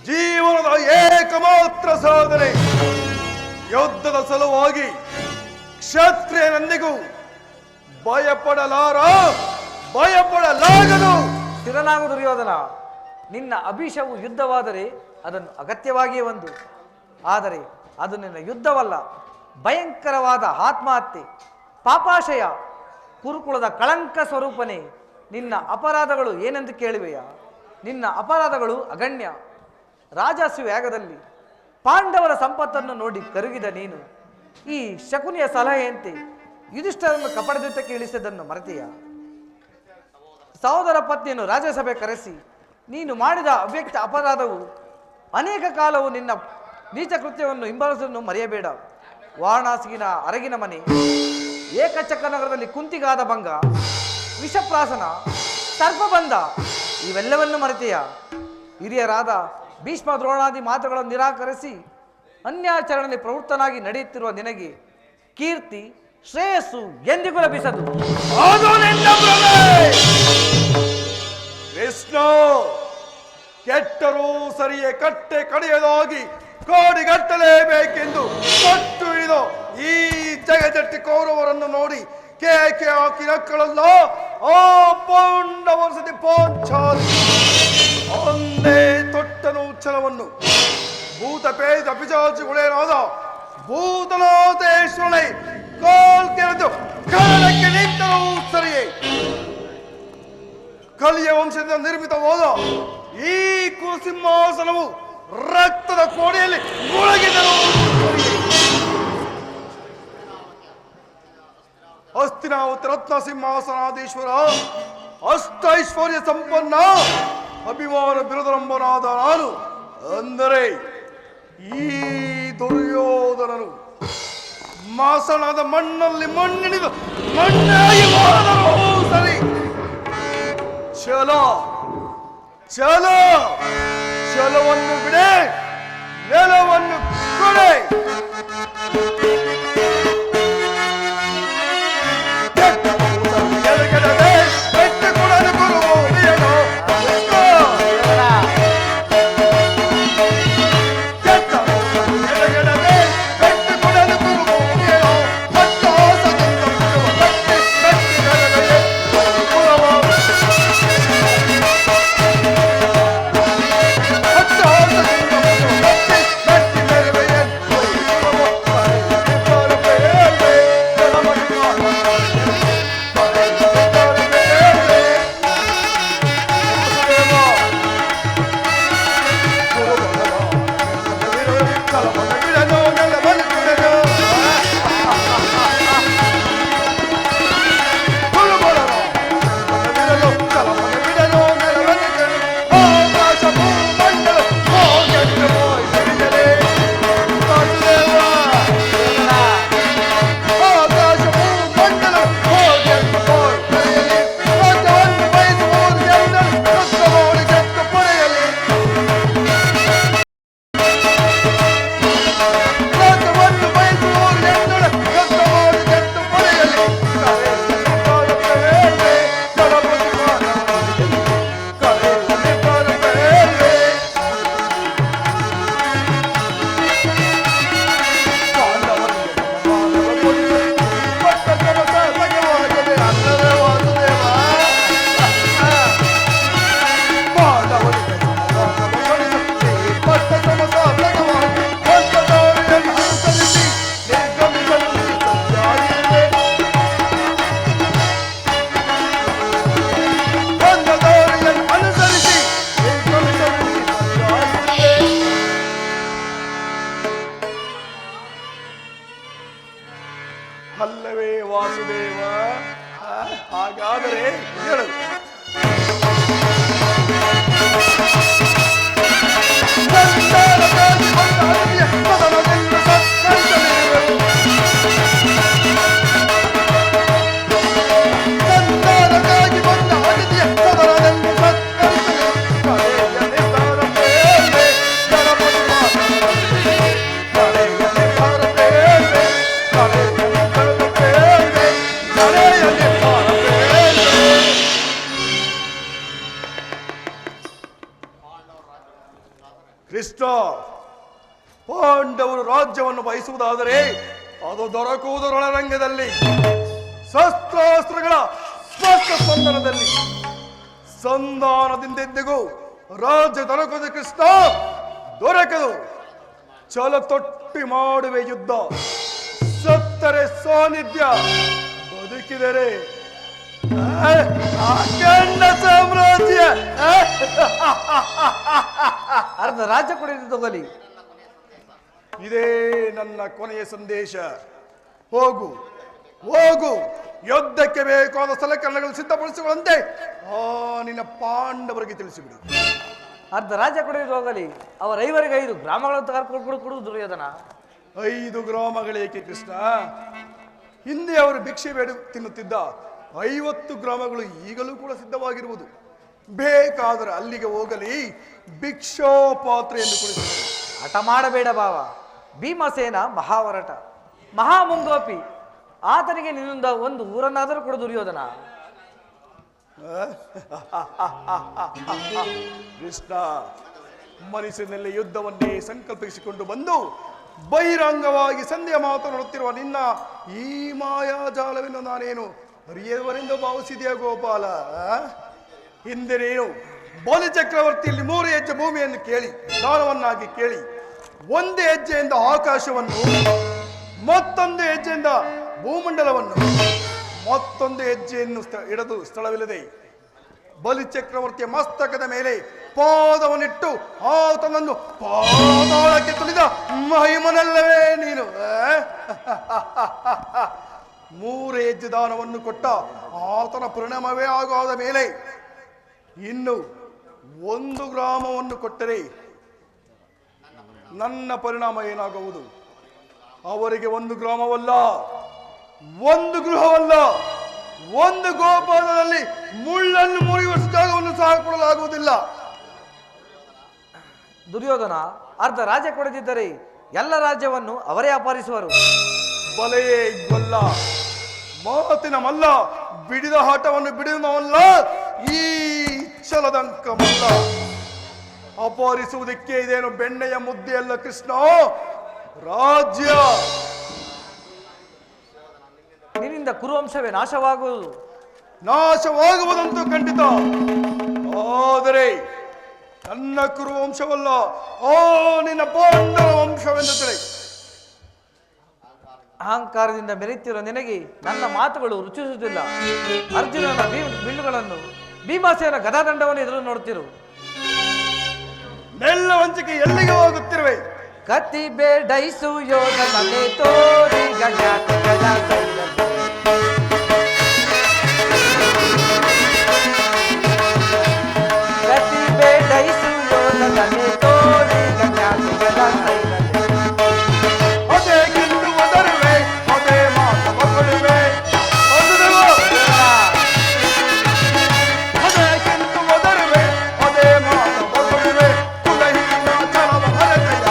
ಜೀವನದ ಏಕಮಾತ್ರ ಸಾಧನೆ. ಯುದ್ಧದ ಸಲುವಾಗಿ ಕ್ಷತ್ರಿಯನೆಂದಿಗೂ ಭಯಪಡಲಾಗದು. ಸ್ಥಿರನಾಗು ದುರ್ಯೋಧನ. ನಿನ್ನ ಅಭಿಷವು ಯುದ್ಧವಾದರೆ ಅದನ್ನು ಅಗತ್ಯವಾಗಿಯೇ ಒಂದು, ಆದರೆ ಅದು ನಿನ್ನ ಯುದ್ಧವಲ್ಲ, ಭಯಂಕರವಾದ ಆತ್ಮಹತ್ಯೆ, ಪಾಪಾಶಯ, ಕುರುಕುಲದ ಕಳಂಕ ಸ್ವರೂಪನೇ. ನಿನ್ನ ಅಪರಾಧಗಳು ಏನೆಂದು ಕೇಳುವೆಯಾ? ನಿನ್ನ ಅಪರಾಧಗಳು ಅಗಣ್ಯ. ರಾಜಸ್ವ ಯಾಗದಲ್ಲಿ ಪಾಂಡವರ ಸಂಪತ್ತನ್ನು ನೋಡಿ ಕರುಗಿದ ನೀನು ಈ ಶಕುನಿಯ ಸಲಹೆಯಂತೆ ಯುಧಿಷ್ಠರನ್ನು ಕಪಟಯುದ್ಧಕ್ಕೆ ಇಳಿಸಿದ್ದನ್ನು ಮರೆತೆಯ? ಸಹೋದರ ಪತ್ನಿಯನ್ನು ರಾಜ್ಯಸಭೆ ಕರೆಸಿ ನೀನು ಮಾಡಿದ ಅವ್ಯಕ್ತ ಅಪರಾಧವು ಅನೇಕ ಕಾಲವು ನಿನ್ನ ನೀಚ ಕೃತ್ಯವನ್ನು ಹಿಂಬಾಲಿಸುವುದನ್ನು ಮರೆಯಬೇಡ. ವಾರಣಾಸಿಗಿನ ಅರಗಿನ ಮನೆ, ಏಕಚಕ್ರನಗರದಲ್ಲಿ ಕುಂತಿಗಾದ ಭಂಗ, ವಿಷಪ್ರಾಸನ, ಸರ್ಪಬಂಧ ಇವೆಲ್ಲವನ್ನು ಮರೆತೆಯ? ಹಿರಿಯರಾದ ಭೀಷ್ಮ ದ್ರೋಣಾದಿ ಮಾತುಗಳನ್ನು ನಿರಾಕರಿಸಿ ಅನ್ಯಾಚರಣೆ ಪ್ರವೃತ್ತನಾಗಿ ನಡೆಯುತ್ತಿರುವ ನಿನಗೆ ಕೀರ್ತಿ ಶ್ರೇಯಸ್ಸು ಎಂದಿಗೂ ಲಭಿಸದು. ಕೃಷ್ಣ, ಕೆಟ್ಟರೂ ಸರಿಯೇ ಕಟ್ಟೆ ಕಡೆಯದಾಗಿ ಕೋಡಿಗಟ್ಟಲೇಬೇಕೆಂದು ಕಟ್ಟು ಹಿಡಿದು ಈ ಜಗಜಟ್ಟಿ ಕೌರವರನ್ನು ನೋಡಿ ಕೇಕೆ ಹಾಕಿ ನಕ್ಕಳಲ್ಲ ಆ ಪಾಂಡವರ ಸತಿ ಪಾಂಚಾಲಿ. ಒಂದೇ ತೊಟ್ಟನು ಛಲವನ್ನು ಭೂತ ಪೇದ ಪಿಶಾಚಿಗಳೇನಾದ ಭೂತನಾಥೇಶ್ವರನೇ ಕಾಲ್ ಕೆರೆದು ಕನ್ನಡಕ್ಕೆ ನಿಂತರೂ ಸರಿಯೇ. ಕಲಿಯ ವಂಶದಿಂದ ನಿರ್ಮಿತವಾದ ಈ ಕುಸಿಂಹಾಸನವು ರಕ್ತದ ಕೋಣೆಯಲ್ಲಿ ಮುಳುಗಿದರು. ಹಸ್ತಿನಾವತಿ ರತ್ನ ಸಿಂಹಾಸನಾಧೀಶ್ವರ, ಅಷ್ಟೈಶ್ವರ್ಯ ಸಂಪನ್ನ, ಅಭಿಮಾನ ಬಿರುದರಂಬನಾದ ನಾನು ಅಂದರೆ ಈ ದುರ್ಯೋಧನನು ಮಾಸಣದ ಮಣ್ಣಲ್ಲಿ ಮಣ್ಣಿನಿಂದ ಮಣ್ಣಾಗಿ ಹೋದರು ಸರಿ. ಛಲ ಛಲ ಛಲವನ್ನು ಬಿಡೆ, ನೆಲವನ್ನು ಕೊಡೆ. ಅಲ್ಲವೇ ವಾಸುದೇವ? ಹಾಗಾದರೆ ಹೇಳು. ಸಂತಾನಕ್ಕಾಗಿ ಬಂದ ಅತಿಥಿಯ ಸದನದಲ್ಲಿ ಸತ್ಕರಿಸಲಿರುವೆವು. ಸಂತಾನಕ್ಕಾಗಿ ಬಂದ ಅತಿಥಿಯ ಸದನದಲ್ಲಿ ಸತ್ಕರಿಸಲಿರುವೆವು. ಕಡೆಯ ನಿರ್ಧಾರ ಬೇರೆ, ಗಣಪತಿ ಮಾತನಾಡಲಿದೆ. ಕಡೆಯ ನಿರ್ಧಾರ ಬೇರೆ, ಕಡೆಯ ನಿರ್ಧಾರ ಬೇರೆ, ಕಡೆಯ ನಿರ್ಧಾರ ಬೇರೆ. ಕೃಷ್ಣ, ಪಾಂಡವರು ರಾಜ್ಯವನ್ನು ಬಯಸುವುದಾದರೆ ಅದು ದೊರಕುವುದು ರಣರಂಗದಲ್ಲಿ, ಶಸ್ತ್ರಾಸ್ತ್ರಗಳ ಸ್ಪಷ್ಟ ಸ್ಪಂದನದಲ್ಲಿ. ಸಂಧಾನದಿಂದೆಂದಿಗೂ ರಾಜ್ಯ ದೊರಕದು ಕೃಷ್ಣ, ದೊರಕದು. ಛಲ ತೊಟ್ಟಿ ಮಾಡುವೆ ಯುದ್ಧ, ಸತ್ತರೆ ಸಾನ್ನಿಧ್ಯ, ಬದುಕಿದರೆ ಅಖಂಡ ಸಾಮ್ರಾಜ್ಯ. ಅರ್ಧ ರಾಜ್ಯ ಕೊಡಿದ್ದು ತಗೊಳ್ಳಿ. ಇದೇ ನನ್ನ ಕೊನೆಯ ಸಂದೇಶ. ಹೋಗು ಹೋಗು, ಯುದ್ಧಕ್ಕೆ ಬೇಕಾದ ಸಲಕರಣೆಗಳು ಸಿದ್ಧಪಡಿಸಿಕೊಳ್ಳಂತೆ ನಿನ್ನ ಪಾಂಡವರಿಗೆ ತಿಳಿಸಿಬಿಡು. ಅರ್ಧ ರಾಜ್ಯ ಕೊಡಿದ್ದು ಹೋಗಲಿ. ಅವರ 5 ಗ್ರಾಮಗಳನ್ನು ಕರ್ಕೊಂಡು ಕೊಡು ದುರ್ಯೋಧನ. 5 ಗ್ರಾಮಗಳೇಕೆ ಕೃಷ್ಣ? ಹಿಂದೆ ಅವರು ಭಿಕ್ಷೆ ಬೇಡ ತಿನ್ನುತ್ತಿದ್ದ 50 ಗ್ರಾಮಗಳು ಈಗಲೂ ಕೂಡ ಸಿದ್ಧವಾಗಿರುವುದು. ಬೇಕಾದರೆ ಅಲ್ಲಿಗೆ ಹೋಗಲಿ, ಭಿಕ್ಷೋಪಾತ್ರೆಯನ್ನು ಕುಡಿಸಿ. ಹಠ ಮಾಡಬೇಡ ಭಾವ. ಭೀಮಸೇನ ಮಹಾವರಟ, ಮಹಾಮುಂಗೋಪಿ, ಆತನಿಗೆ ನಿನ್ನಿಂದ ಒಂದು ಊರನ್ನಾದರೂ ಕೊಡು ದುರ್ಯೋಧನ. ಕೃಷ್ಣ, ಮನಸ್ಸಿನಲ್ಲಿ ಯುದ್ಧವನ್ನೇ ಸಂಕಲ್ಪಿಸಿಕೊಂಡು ಬಂದು ಬಹಿರಂಗವಾಗಿ ಸಂಧ್ಯಾ ಮಾತನಾಡುತ್ತಿರುವ ನಿನ್ನ ಈ ಮಾಯಾಜಾಲವನ್ನು ನಾನೇನು ಅರಿಯದವರೆಂದು ಭಾವಿಸಿದೆಯಾ ಗೋಪಾಲ? ಹಿಂದೆ ನೀನು ಬಲಿ ಚಕ್ರವರ್ತಿಯಲ್ಲಿ 3 ಹೆಜ್ಜೆ ಭೂಮಿಯನ್ನು ಕೇಳಿ ದಾನವನ್ನಾಗಿ ಕೇಳಿ, 1 ಹೆಜ್ಜೆಯಿಂದ ಆಕಾಶವನ್ನು, ಮತ್ತೊಂದು ಹೆಜ್ಜೆಯಿಂದ ಭೂಮಂಡಲವನ್ನು, ಮತ್ತೊಂದು ಹೆಜ್ಜೆಯನ್ನು ಇಡದು ಸ್ಥಳವಿಲ್ಲದೆ ಬಲಿ ಚಕ್ರವರ್ತಿಯ ಮಸ್ತಕದ ಮೇಲೆ ಪಾದವನ್ನಿಟ್ಟು ಆತನನ್ನು ಪಾತಾಳಕ್ಕೆ ತುಳಿದ ಮಹಿಮನಲ್ಲವೇ ನೀನು? 3 ಹೆಜ್ಜೆ ದಾನವನ್ನು ಕೊಟ್ಟ ಆತನ ಪರಿಣಾಮವೇ ಆಗಾದ ಮೇಲೆ ಇನ್ನು 1 ಗ್ರಾಮವನ್ನು ಕೊಟ್ಟರೆ ನನ್ನ ಪರಿಣಾಮ ಏನಾಗುವುದು? ಅವರಿಗೆ 1 ಗ್ರಾಮವಲ್ಲ, 1 ಗೃಹವಲ್ಲ, 1 ಗೋಪಾಲದಲ್ಲಿ ಮುಳ್ಳನ್ನು ಮುರಿಯುವಷ್ಟು ಜಾಗವನ್ನು ಸಹ ಕೊಡಲಾಗುವುದಿಲ್ಲ. ದುರ್ಯೋಧನ, ಅರ್ಧ ರಾಜ್ಯ ಕೊಡದಿದ್ದರೆ ಎಲ್ಲ ರಾಜ್ಯವನ್ನು ಅವರೇ ಅಪಹರಿಸುವರು. ಬಲೆಯೇ ಗೊಲ್ಲ, ಮಾತಿನ ಮಲ್ಲ, ಬಿಡಿದ ಆಟವನ್ನು ಬಿಡುವವಲ್ಲ ಈ ಛಲದಂಕ ಮಲ್ಲ. ಅಪಹರಿಸುವುದಕ್ಕೆ ಇದೇನು ಬೆಣ್ಣೆಯ ಮುದ್ದೆಯಲ್ಲ ಕೃಷ್ಣ, ರಾಜ್ಯ. ನಿನ್ನಿಂದ ಕುರುವಂಶವೇ ನಾಶವಾಗುವುದು. ನಾಶವಾಗುವುದಂತೂ ಖಂಡಿತ, ಆದರೆ ನನ್ನ ಕುರುವಂಶವಲ್ಲ, ನಿನ್ನ ಪಾಂಡವ ವಂಶವೆಂದು ತಿಳಿ. ಅಹಂಕಾರದಿಂದ ಮೆರೆಯುತ್ತಿರುವ ನಿನಗೆ ನನ್ನ ಮಾತುಗಳು ರುಚಿಸುವುದಿಲ್ಲ. ಅರ್ಜುನನ ಬಿಲ್ಲುಗಳನ್ನು, ಭೀಮಸೇನ ಗದಾದಂಡವನ್ನು ಎದುರು ನೋಡುತ್ತಿರು. ನೆಲ್ಲ ವಂಚಿಕೆ ಎಲ್ಲಿಗೆ ಹೋಗುತ್ತಿರುವೆ? ಕತ್ತಿ ಬೇಡೈಸು ಯೋಧನೆ ತೋರಿ ಗಣ್ಯಾತ ಗದಾ ಸೈಲತೆ. ಕತ್ತಿ ಬೇಡೈಸು ಯೋಧನೆ ತೋರಿ ಗಣ್ಯಾತ ಗದಾ ಸೈಲತೆ. ಅದೇ ಗೆದ್ದು ಒದರುವೆ, ಅದೇ ಮಾತು ಮಕ್ಕಳಿವೆ. ಅದೇ ಗೆದ್ದು ಒದರುವೆ, ಅದೇ ಮಾತು ಮಕ್ಕಳಿವೆ. ಕುಲಹೀನ ಛಲವ ಭರತೆಯ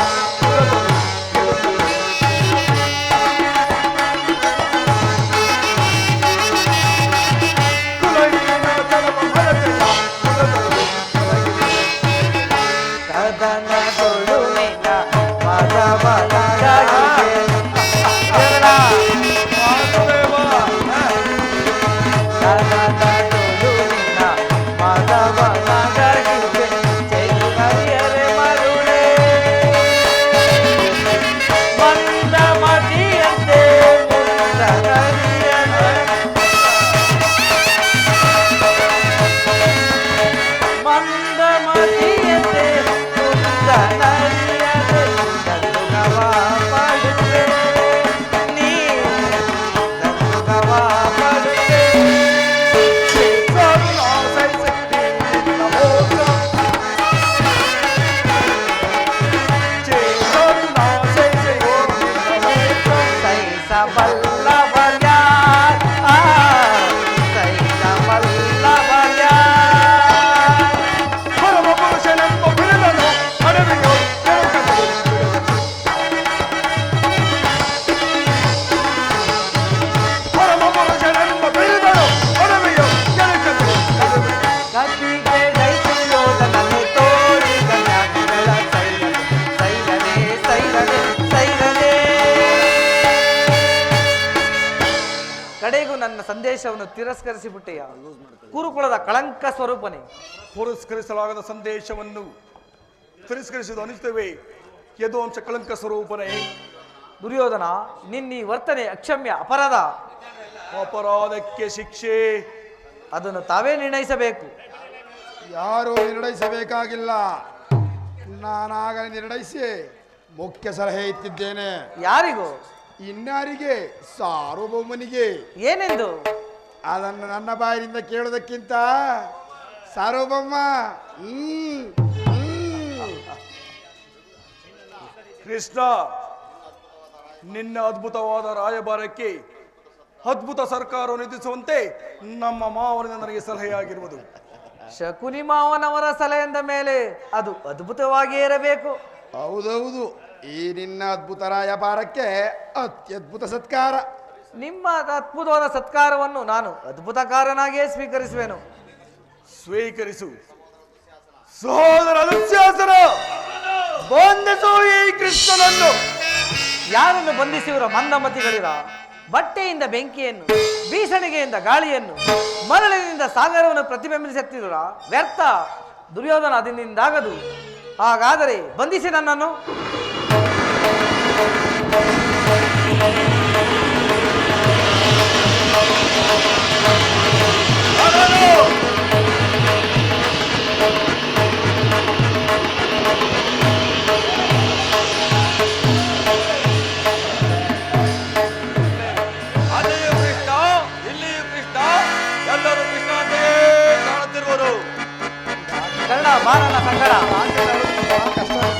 ಬಲ್ಲವರ್ಯಾರ್ ಸೈನ್ಯ ಬಲ್ಲವರ್ಯಾರ್ ಪರಮ ಪುರುಷನೆಂಬ ಬಿರುದನು ಅಡವಿಯೋ ಕೆಳಕಂಡು. ಪರಮ ಪುರುಷನೆಂಬ ಬಿರುದನು ಅಡವಿಯೋ ಕೆಳಕಂಡು. ಕತ್ತಿಗೆ ಜಯಿಸಿಯೋದನನ್ನು ತೋರಿದ ಜ್ಞಾನಿಗಳ ಸೈಲನೆ ಸೈಲನೆ ಸೈಲನೆ. ಕಡೆಗೂ ನನ್ನ ಸಂದೇಶವನ್ನು ತಿರಸ್ಕರಿಸಿಬಿಟ್ಟೆಯ ಕುರುಕುಲದ ಕಳಂಕ ಸ್ವರೂಪನೇ. ಪುರಸ್ಕರಿಸಲಾಗದ ಸಂದೇಶವನ್ನು ತಿರಸ್ಕರಿಸುವುದು ಅನಿಸುತ್ತವೆ. ಯದುವಂಶ ಕಳಂಕ ಸ್ವರೂಪನೇ. ದುರ್ಯೋಧನ, ನಿನ್ನೀ ವರ್ತನೆ ಅಕ್ಷಮ್ಯ ಅಪರಾಧ. ಅಪರಾಧಕ್ಕೆ ಶಿಕ್ಷೆ ಅದನ್ನು ತಾವೇ ನಿರ್ಣಯಿಸಬೇಕು. ಯಾರೂ ನಿರ್ಣಯಿಸಬೇಕಾಗಿಲ್ಲ. ನಾನಾಗಲೇ ನಿರ್ಣಯಿಸಿ ಮುಖ್ಯ ಸಲಹೆ ಇತ್ತಿದ್ದೇನೆ. ಯಾರಿಗೂ? ಇನ್ನಾರಿಗೆ? ಸಾರ್ವಭೌಮನಿಗೆ. ಏನೆಂದು? ಅದನ್ನು ನನ್ನ ಬಾಯಿನಿಂದ ಕೇಳೋದಕ್ಕಿಂತ ಸಾರ್ವಭೌಮ ಕೃಷ್ಣ, ನಿನ್ನ ಅದ್ಭುತವಾದ ರಾಯಭಾರಕ್ಕೆ ಅದ್ಭುತ ಸರ್ಕಾರ ನಿಧಿಸುವಂತೆ ನಮ್ಮ ಮಾವನಿಂದ ನನಗೆ ಸಲಹೆಯಾಗಿರುವುದು. ಶಕುನಿ ಮಾವನವರ ಸಲಹೆಯಿಂದ ಮೇಲೆ ಅದು ಅದ್ಭುತವಾಗಿಯೇ ಇರಬೇಕು. ಹೌದೌದು. ಈ ನಿನ್ನ ಅದ್ಭುತ ರಾಯಭಾರಕ್ಕೆ ಅತ್ಯದ್ಭುತ ಸತ್ಕಾರ. ನಿಮ್ಮ ಅದ್ಭುತವಾದ ಸತ್ಕಾರವನ್ನು ನಾನು ಅದ್ಭುತಕಾರನಾಗಿಯೇ ಸ್ವೀಕರಿಸುವೆನು. ಸ್ವೀಕರಿಸು. ಸಹೋದರ ದುಶ್ಯಾಸನ, ಬಂಧಿಸು ಈ ಕೃಷ್ಣನನ್ನು. ಯಾರನ್ನು ಬಂಧಿಸಿವರ ಮಂದಮತಿಗಳಿರ? ಬಟ್ಟೆಯಿಂದ ಬೆಂಕಿಯನ್ನು, ಬೀಸಣಿಗೆಯಿಂದ ಗಾಳಿಯನ್ನು, ಮರಳಿನಿಂದ ಸಾಗರವನ್ನು ಪ್ರತಿಬಿಂಬಿಸುತ್ತಿರುವ ವ್ಯರ್ಥ. ದುರ್ಯೋಧನ ಅದರಿಂದಾಗದು. ಹಾಗಾದರೆ ಬಂಧಿಸಿ ನನ್ನನ್ನು. ಅಲ್ಲಿಯೂ ಕೃಷ್ಣ, ಇಲ್ಲಿಯೂ ಕೃಷ್ಣ, ಎಲ್ಲರೂ ಕೃಷ್ಣ ಅಂತೆಯೇ ಕಾಣುತ್ತಿರುವರು. ಕರ್ಣ ಬಾರನ ಸಂಗಡ. ಕಷ್ಟ